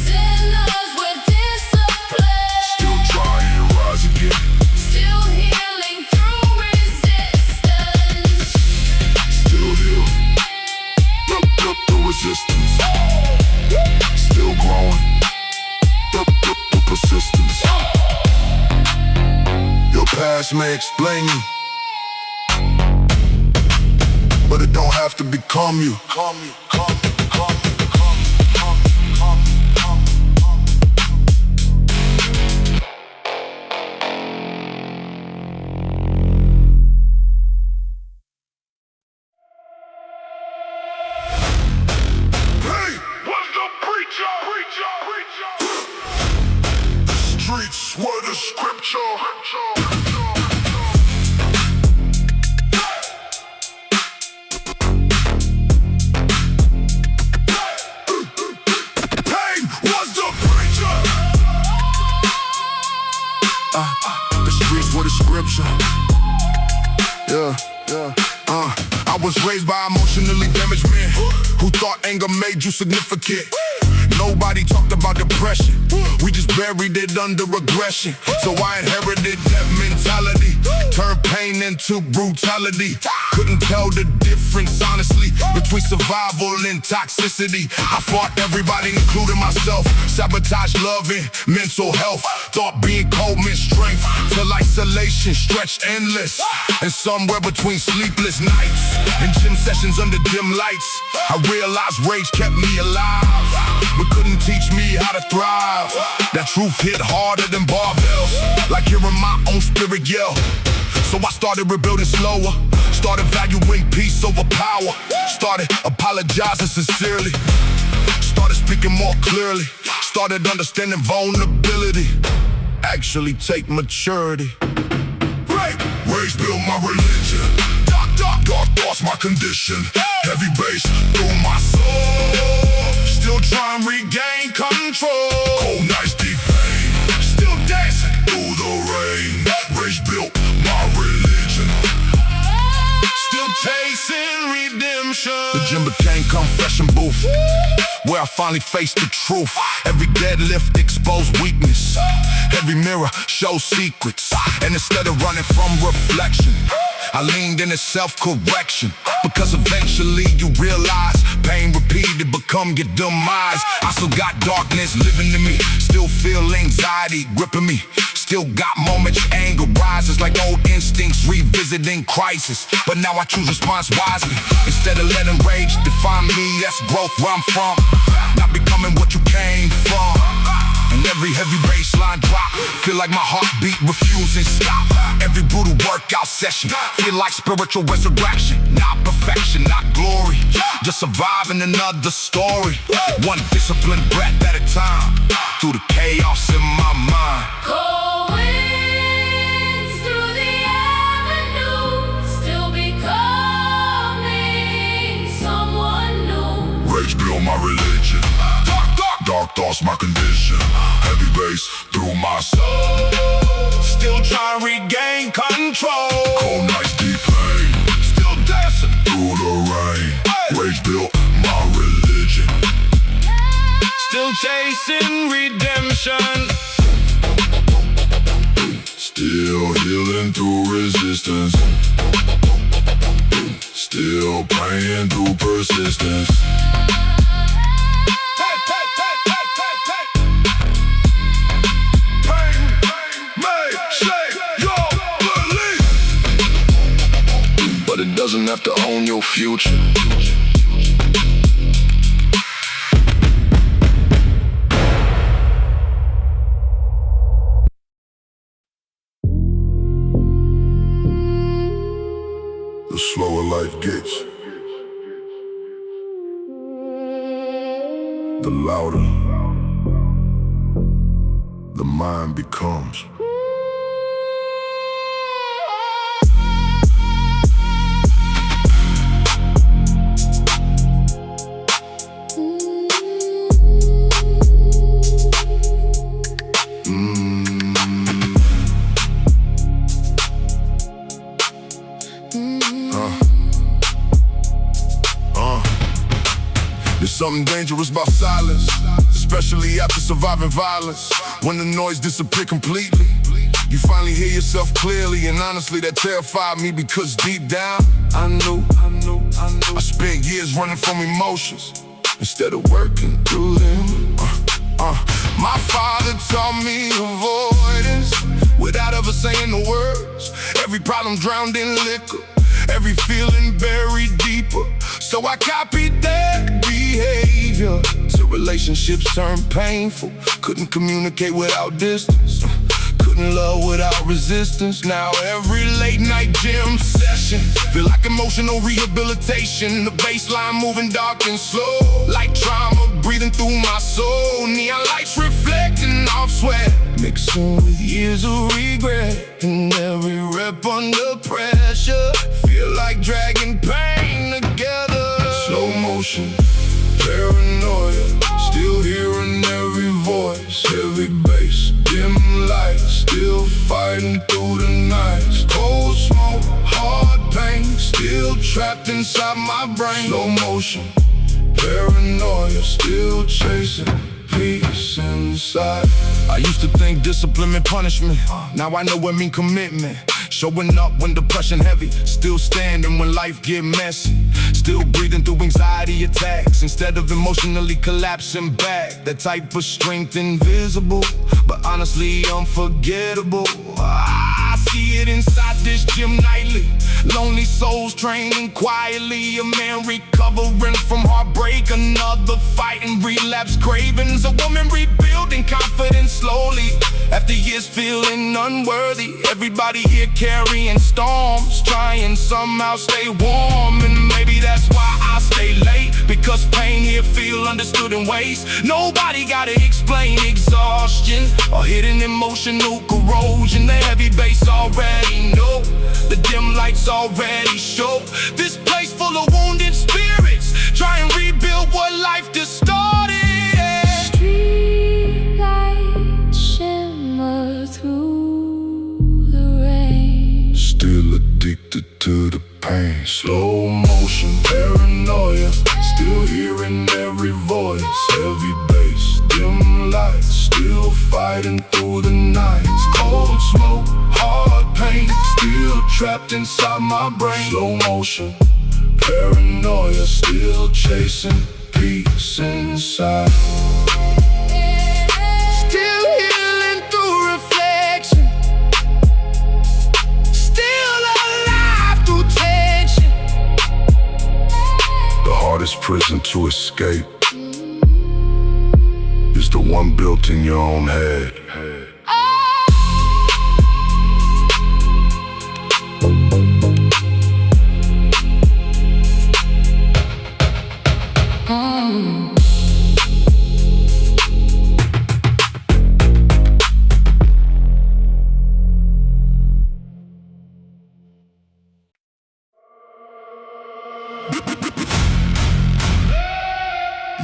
Sinners with discipline, Still trying, rise again. still healing through resistance. Still heal. The resistance. Still growing. The persistence. Your past may explain you, but it don't have to become you. Hey, what's the preacher? Streets were the scripture. Pain was the preacher. The streets were the scripture. Yeah. I was raised by emotionally damaged men who thought anger made you significant. Nobody talked about depression. We just buried it under aggression. So I inherited that mentality, turned pain into brutality. Couldn't tell the difference, honestly, between survival and toxicity. I fought everybody, including myself. Sabotaged love and mental health. Thought being cold meant strength, till isolation stretched endless. And somewhere between sleepless nights and gym sessions under dim lights, I realized rage kept me alive, but couldn't teach me how to thrive. That truth hit harder than barbells, like hearing my own spirit yell. So I started rebuilding slower, started valuing peace over power, started apologizing sincerely, started speaking more clearly, started understanding vulnerability actually take maturity. Rage built my religion, dark thoughts my condition, heavy bass through my soul, still trying to regain control. Cold nights, deep pain, still dancing through the rain. Rage built my religion, still chasing redemption. The gym became confession booth, where I finally faced the truth. Every deadlift exposed weakness, every mirror shows secrets. And instead of running from reflection, I leaned into self-correction. Because eventually you realize pain repeated become your demise. I still got darkness living in me, still feel anxiety gripping me, still got moments anger rises like old instincts revisiting crisis. But now I choose response wisely, instead of letting rage define me. That's growth where I'm from, not becoming what you came from. And every heavy baseline drop, feel like my heartbeat refusing stop. Every brutal workout session, feel like spiritual resurrection. Not perfection, not glory, just surviving another story. One disciplined breath at a time, through the chaos in my mind. Cold winds through the avenue, still becoming someone new. Rage built my religion, dark thoughts my condition, heavy bass through my soul, still trying to regain control. Cold nights, deep pain, still dancing through the rain. Rage built my religion, still chasing redemption, still healing through resistance, still praying through persistence. But it doesn't have to own your future. The slower life gets, the louder the mind becomes. There's something dangerous about silence, especially after surviving violence. When the noise disappears completely, you finally hear yourself clearly. And honestly, that terrified me, because deep down I knew I spent years running from emotions instead of working through them. My father taught me avoidance without ever saying the words. Every problem drowned in liquor, every feeling buried deeper. So I copied that behavior till relationships turned painful. Couldn't communicate without distance, couldn't love without resistance. Now every late night gym session feel like emotional rehabilitation. The baseline moving dark and slow, like trauma breathing through my soul. Neon lights reflecting off sweat, mixing with years of regret. And every rep under pressure feel like dragging pain together. Slow motion, paranoia, still hearing every voice. Heavy bass, dim lights, still fighting through the nights. Cold smoke, hard pain, still trapped inside my brain. Slow motion, paranoia, still chasing peace inside. I used to think discipline meant punishment. Now I know it mean commitment. Showing up when depression heavy, still standing when life get messy. Still breathing through anxiety attacks instead of emotionally collapsing back. That type of strength invisible, but honestly unforgettable. I see it inside this gym nightly. Lonely souls training quietly. A man recovering from heartbreak, another fighting relapse cravings. A woman rebuilding confidence slowly after years feeling unworthy. Everybody here carrying storms, trying somehow stay warm. And maybe that's why I stay late, because pain here feel understood in ways nobody gotta explain. Exhaustion or hidden emotional corrosion. The heavy bass already know, the dim lights already show. This place full of wounded spirits, try and rebuild what life distorted. Street lights shimmer through the rain. Still addicted to the pain. Slow motion paranoia, still hearing every voice. Heavy bass, dim lights, still fighting through the nights. Cold smoke, hard pain, still trapped inside my brain. Slow motion paranoia, still chasing peace inside. Still healing through reflection, still alive through tension. The hardest prison to escape is the one built in your own head.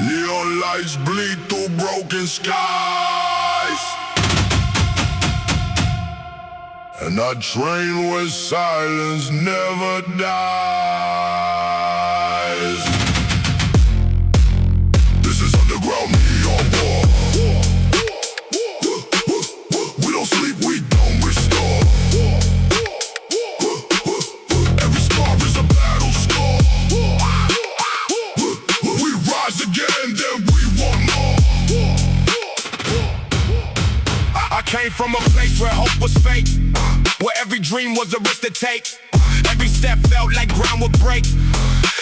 Neon lights bleed through broken skies, and I train where silence never dies. This is underground neon war. We don't sleep, we don't restore. Every scar is a battle scar. We rise again, then we want more. I came from a place where hope was fake, where every dream was a risk to take. Every step felt like ground would break,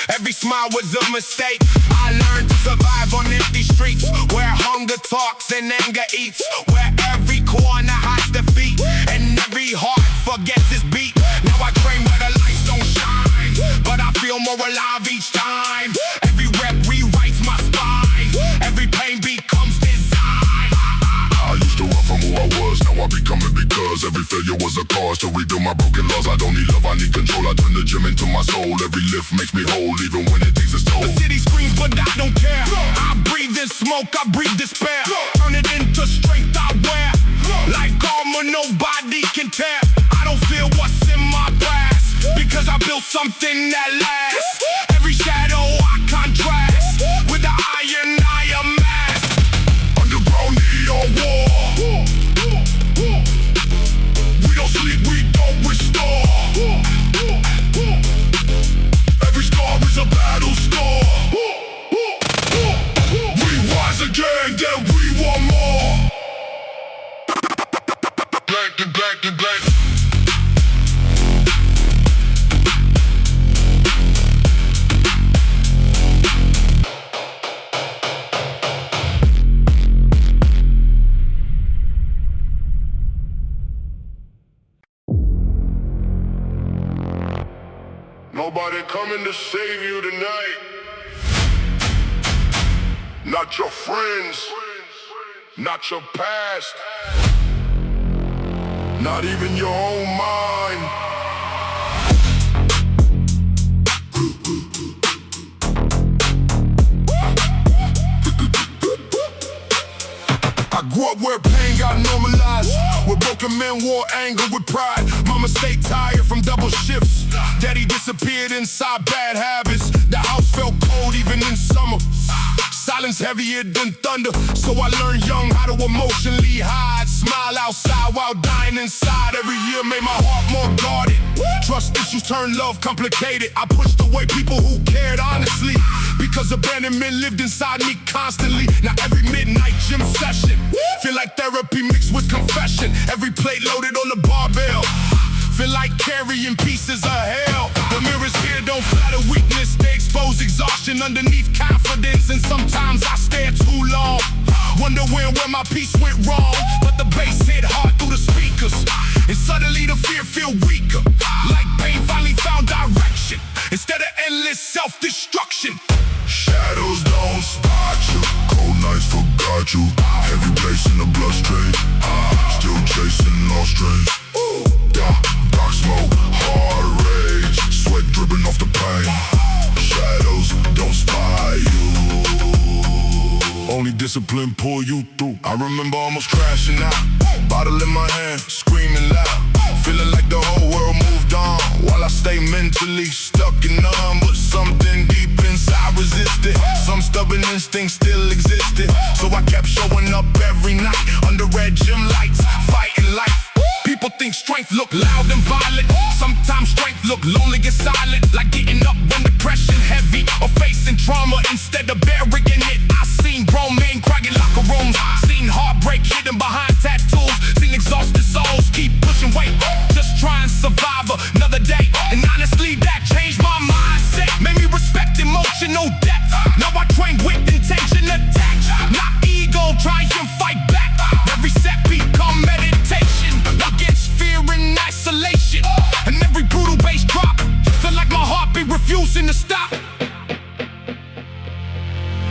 every smile was a mistake. I learned to survive on empty streets, where hunger talks and anger eats, where every corner hides defeat and every heart forgets its beat. Now I train where the lights don't shine, but I feel more alive each time. Every rep rewrites my spine, every pain becomes design. I used to run from who I was, now I become it because every failure was a cause to rebuild my broken laws. I don't need love, I need control. I turn the gym into my soul. Every lift makes me whole, even when it takes its toll. The city screams, but I don't care. I breathe in smoke, I breathe despair. Turn it into strength I wear. Like armor nobody can tear. I don't feel what's in my past, because I built something that lasts. Every shadow I contrast with the iron I amassed. Underground neon war. We don't sleep, we don't restore. Every scar is a battle score. We rise again, then we want more. Blank and blank and blank. Nobody coming to save you tonight. Not your friends, not your past, not even your own mind. I grew up up where pain got normalized, where broken men wore anger with pride. Mama stayed tired from double shifts. Daddy disappeared inside bad habits. The house felt cold even in summer. Silence heavier than thunder. So I learned young how to emotionally hide. Smile outside while dying inside. Every year made my heart more guarded. Trust issues turned love complicated. I pushed away people who cared honestly, because abandonment lived inside me constantly. Now every midnight gym session feel like therapy mixed with confession. Every plate loaded on the barbell feel like carrying pieces of hell. The mirrors here don't flatter weakness, they expose exhaustion underneath confidence. And sometimes I stare too long, wonder where my peace went wrong. But the bass hit hard through the speakers, and suddenly the fear feel weaker. Like pain finally found direction, instead of endless self-destruction. Shadows don't spot you, cold nights forgot you. Heavy bass in the bloodstream, still chasing lost dreams. Dark smoke, hard rage, sweat dripping off the pain. Shadows don't spy you, only discipline pull you through. I remember almost crashing out, bottle in my hand, screaming loud, feeling like the whole world moved on, while I stay mentally stuck and numb. But something deep inside resisted, some stubborn instinct still existed. So I kept showing up every night under red gym lights, fighting life. People think strength look loud and violent. Sometimes strength look lonely and silent, like getting up when depression heavy, or facing trauma instead of burying it. I seen grown men crying in locker rooms, seen heartbreak hidden behind tattoos, seen exhausted souls keep pushing weight, just try and survive another day. And honestly that changed my mindset, made me respect emotional depth. Now I train with intention attached, not ego, try and fight back. Every set become meditation against fear and isolation, and every brutal bass drop feel like my heartbeat refusing to stop.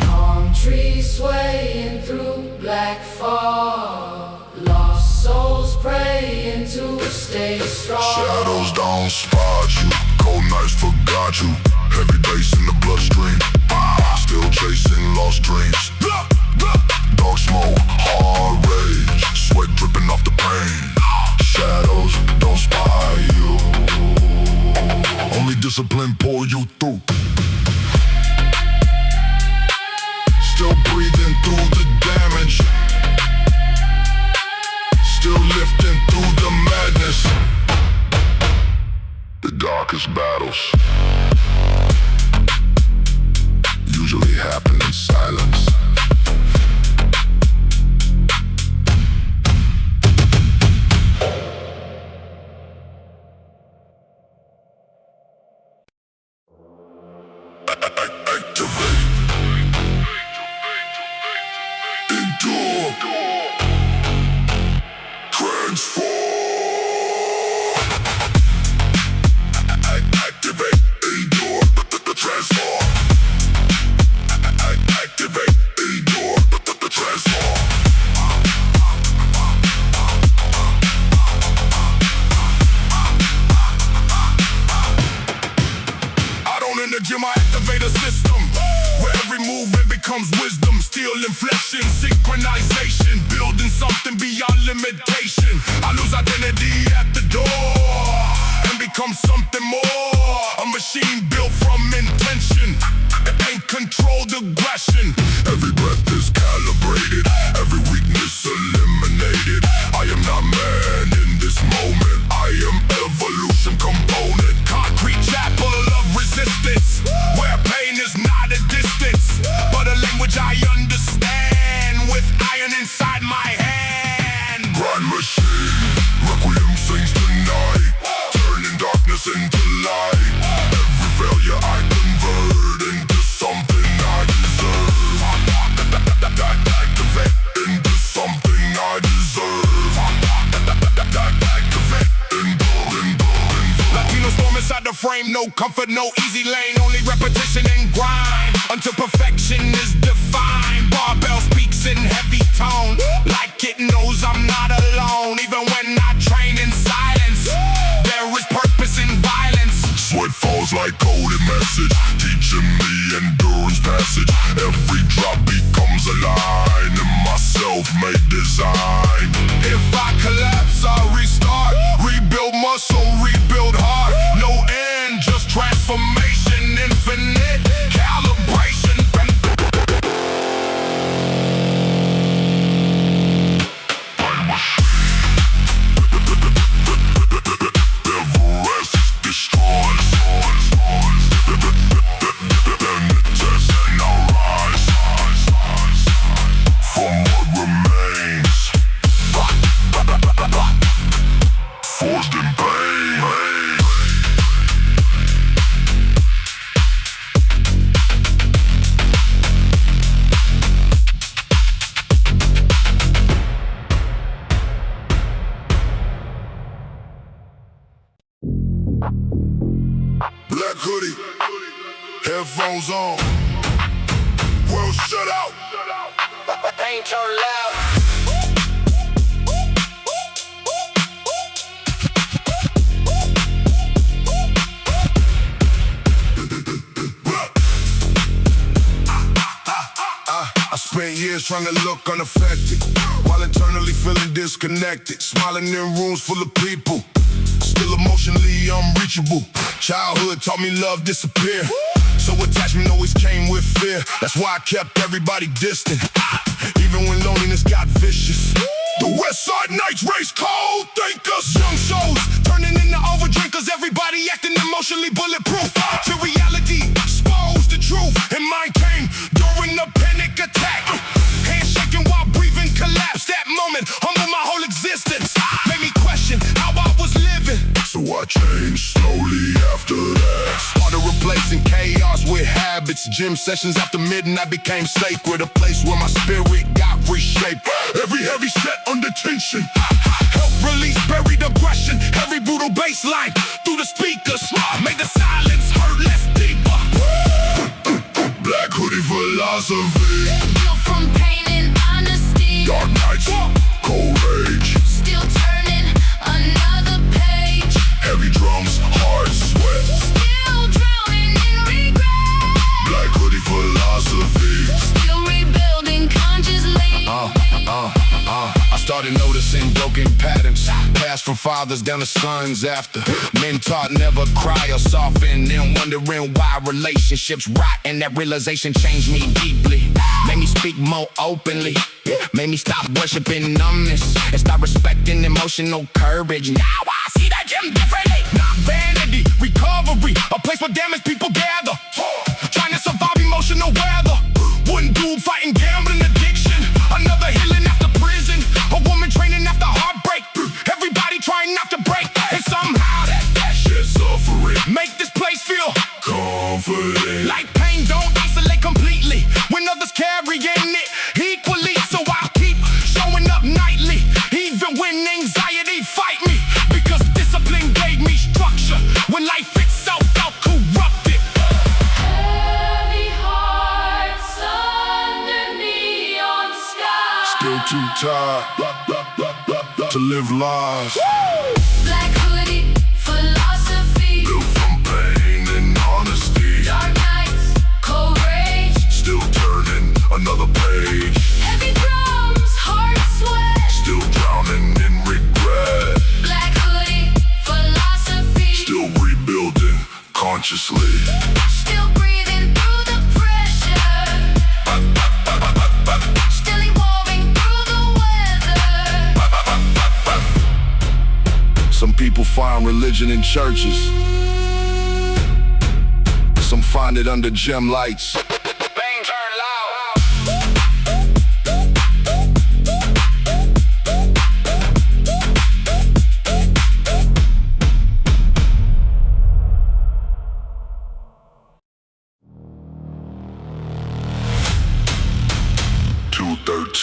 Palm trees swaying through black fog, lost souls praying to stay strong. Shadows don't spot you, cold nights forgot you. Heavy bass in the bloodstream, still chasing lost dreams. Dark smoke, hard rage, sweat dripping off the pain. Shadows don't spy you, only discipline pull you through. Still breathing through the damage, still lifting through the madness. The darkest battles usually happen in silence. Activate, endure, transform. Activate, endure, transform. Activate, endure, transform. In the gym I activate a system where every movement becomes wisdom. Steel and flesh and synchronization, building something beyond limitation. I lose identity at the door and become something more, a machine built from intention and controlled aggression. Every breath is calibrated, every weakness eliminated. I am not man in this moment, I am evolution component. Concrete chapel of resistance, where pain is not a distance, but a language I understand, with iron inside my hand. Grind machine, requiem sings tonight, turning darkness into light. Every failure I convert into something I deserve. Activate into something I deserve. Activate, endure. Latino storm inside the frame, no comfort, no easy lane, only repetition and grind until perfection is defined. Barbell speaks in heavy tone, like it knows I'm not alone. Even when I train in silence, there is purpose in violence. Sweat falls like coded message, teaching me endurance passage. Every drop becomes a line in my self-made design. Headphones on. World shut out. Ain't turn loud. I spent years trying to look unaffected, while internally feeling disconnected. Smiling in rooms full of people, still emotionally unreachable. Childhood taught me love disappear, so attachment always came with fear. That's why I kept everybody distant, even when loneliness got vicious. The West Side Nights race cold thinkers, young souls turning into overdrinkers. Everybody acting emotionally bulletproof. To reality, exposed the truth, and mine came during the panic attack. Hands shaking while breathing collapsed. That moment humbled my whole existence, made me question how I was living. So I changed slowly after that. Started replacing chaos with habits. Gym sessions after midnight became sacred, a place where my spirit got reshaped. Every heavy set under tension, help release buried aggression. Every brutal bass line through the speakers made the silence hurt less deeper. Black hoodie philosophy. Built from pain and honesty. Dark nights, cold rage. Still turning another page. Heavy drums, hard sweat. Still drowning in regret. Black hoodie philosophy. Still rebuilding consciously. I started noticing broken patterns, passed from fathers down to sons after. Men taught never cry or soften, then wondering why relationships rot. And that realization changed me deeply, made me speak more openly, made me stop worshiping numbness and start respecting emotional courage. Now I see that gym differently. Not vanity, recovery, a place where damaged people gather, trying to survive emotional weather. One dude fighting gambling addiction, another healing after prison, a woman training after heartbreak. Everybody trying not to break, and somehow that Shit suffering, make this place feel confident. like pain don't isolate completely when others carrying it equally. So I'll keep showing up nightly, even when anxiety fight me, because discipline gave me structure when life itself felt corrupted. Heavy hearts under neon sky. Still too tired to live lies. Black hoodie philosophy. Built from pain and honesty. Dark nights, cold rage. Still turning another page. Heavy drums, hard sweat. Still drowning in regret. Black hoodie philosophy. Still rebuilding consciously. Still breathing through the pressure. Still evolving through the weather. Some people find religion in churches, some find it under gym lights. Bang, turn loud.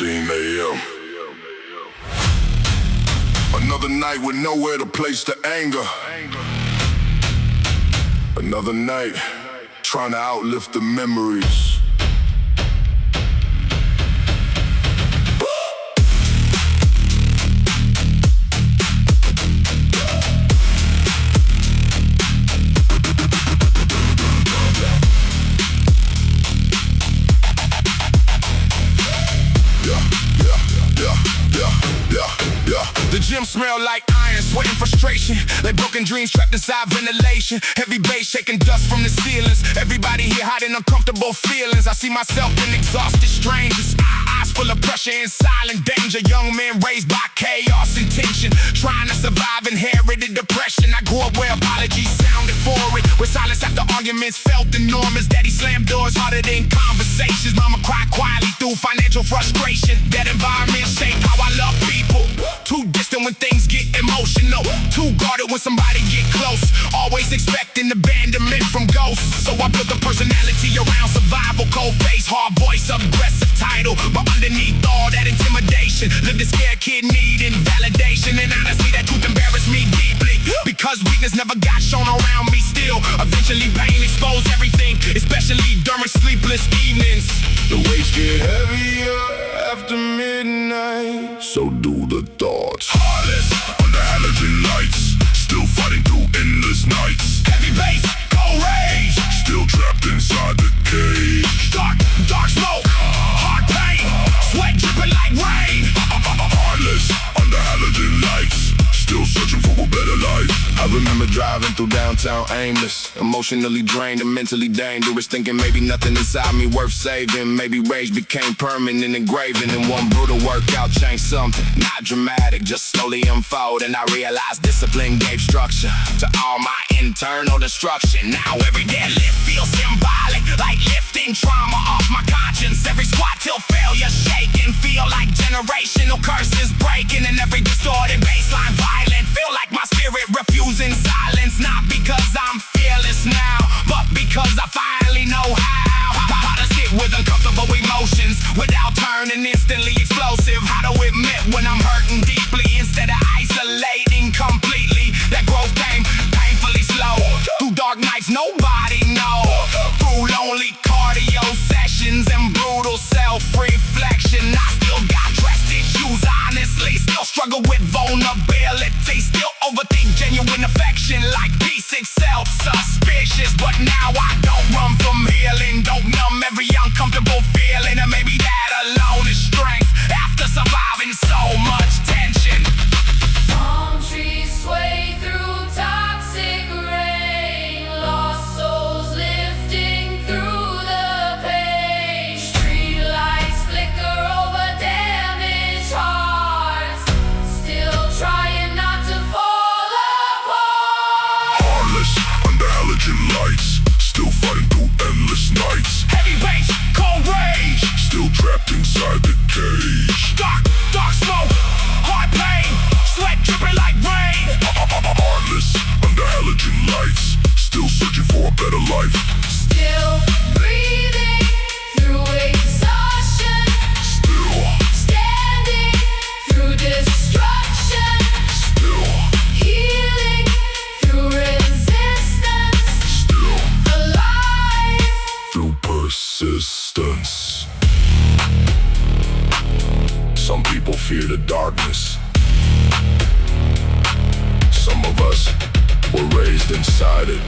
AM. Another night with nowhere to place the anger. Another night trying to outlive the memories. The gym smell like iron, sweat and frustration, like broken dreams trapped inside ventilation. Heavy bass shaking dust from the ceilings. Everybody here hiding uncomfortable feelings. I see myself in exhausted strangers, eyes full of pressure and silent danger. Young man raised by chaos and tension, trying to survive inherited depression. I grew up where apologies sounded for it, where silence after arguments felt enormous. Daddy slammed doors harder than conversations. Mama cried quietly through financial frustration. That environment shaped how I love people. Too distant when things get emotional. emotional, too guarded when somebody get close. Always expecting abandonment from ghosts. So I built a personality around survival. Cold face, hard voice, aggressive title. But underneath all that intimidation, lived a scared kid needing validation. And honestly, that truth embarrassed me deeply, because weakness never got shown around me still. Eventually pain exposed everything, especially during sleepless evenings. The weights get heavier after midnight. So do the thoughts. Heartless under halogen lights, still fighting through endless nights. Heavy bass, cold rage, Still trapped inside the cage. dark smoke, hard pain, sweat dripping like rain. Heartless under halogen lights, still searching for a better life. I remember driving through downtown aimless, emotionally drained and mentally dangerous, thinking maybe nothing inside me worth saving. Maybe rage became permanent engraving, and one brutal workout changed something. Not dramatic, just slowly unfold, and I realized discipline gave structure to all my internal destruction. Now every deadlift feels symbolic, like lifting trauma off my conscience. Every squat till failure shaking, feel like generational curses breaking, and every distorted baseline violent. Feel like my spirit refusing silence, not because I'm fearless now, but because I finally know how to sit with uncomfortable emotions without turning instantly explosive. How to admit when I'm hurting deeply instead of isolating completely. That growth came painfully slow, through dark nights nobody knows, through lonely cardio sessions and brutal self-reflection. I still got trust issues, honestly, still struggle with vulnerability, still overthink genuine affection like peace itself suspicious. But now I don't run from healing, don't numb every uncomfortable feeling, and maybe that alone is strength after surviving so much tension. Palm trees sway through toxic rain, lost souls lifting through the pain. Street lights flicker over damaged hearts, still trying not to fall apart. Heartless under halogen lights, still fighting through endless nights. Heavy bass, cold rage, Still trapped inside the cage. dark smoke, hard pain, sweat dripping like rain. Heartless under halogen lights, still searching for a better life. Still breathing through exhaustion, Still, standing through destruction, still, healing through resistance, still, alive. through persistence. Some people fear the darkness. Some of us were raised inside it.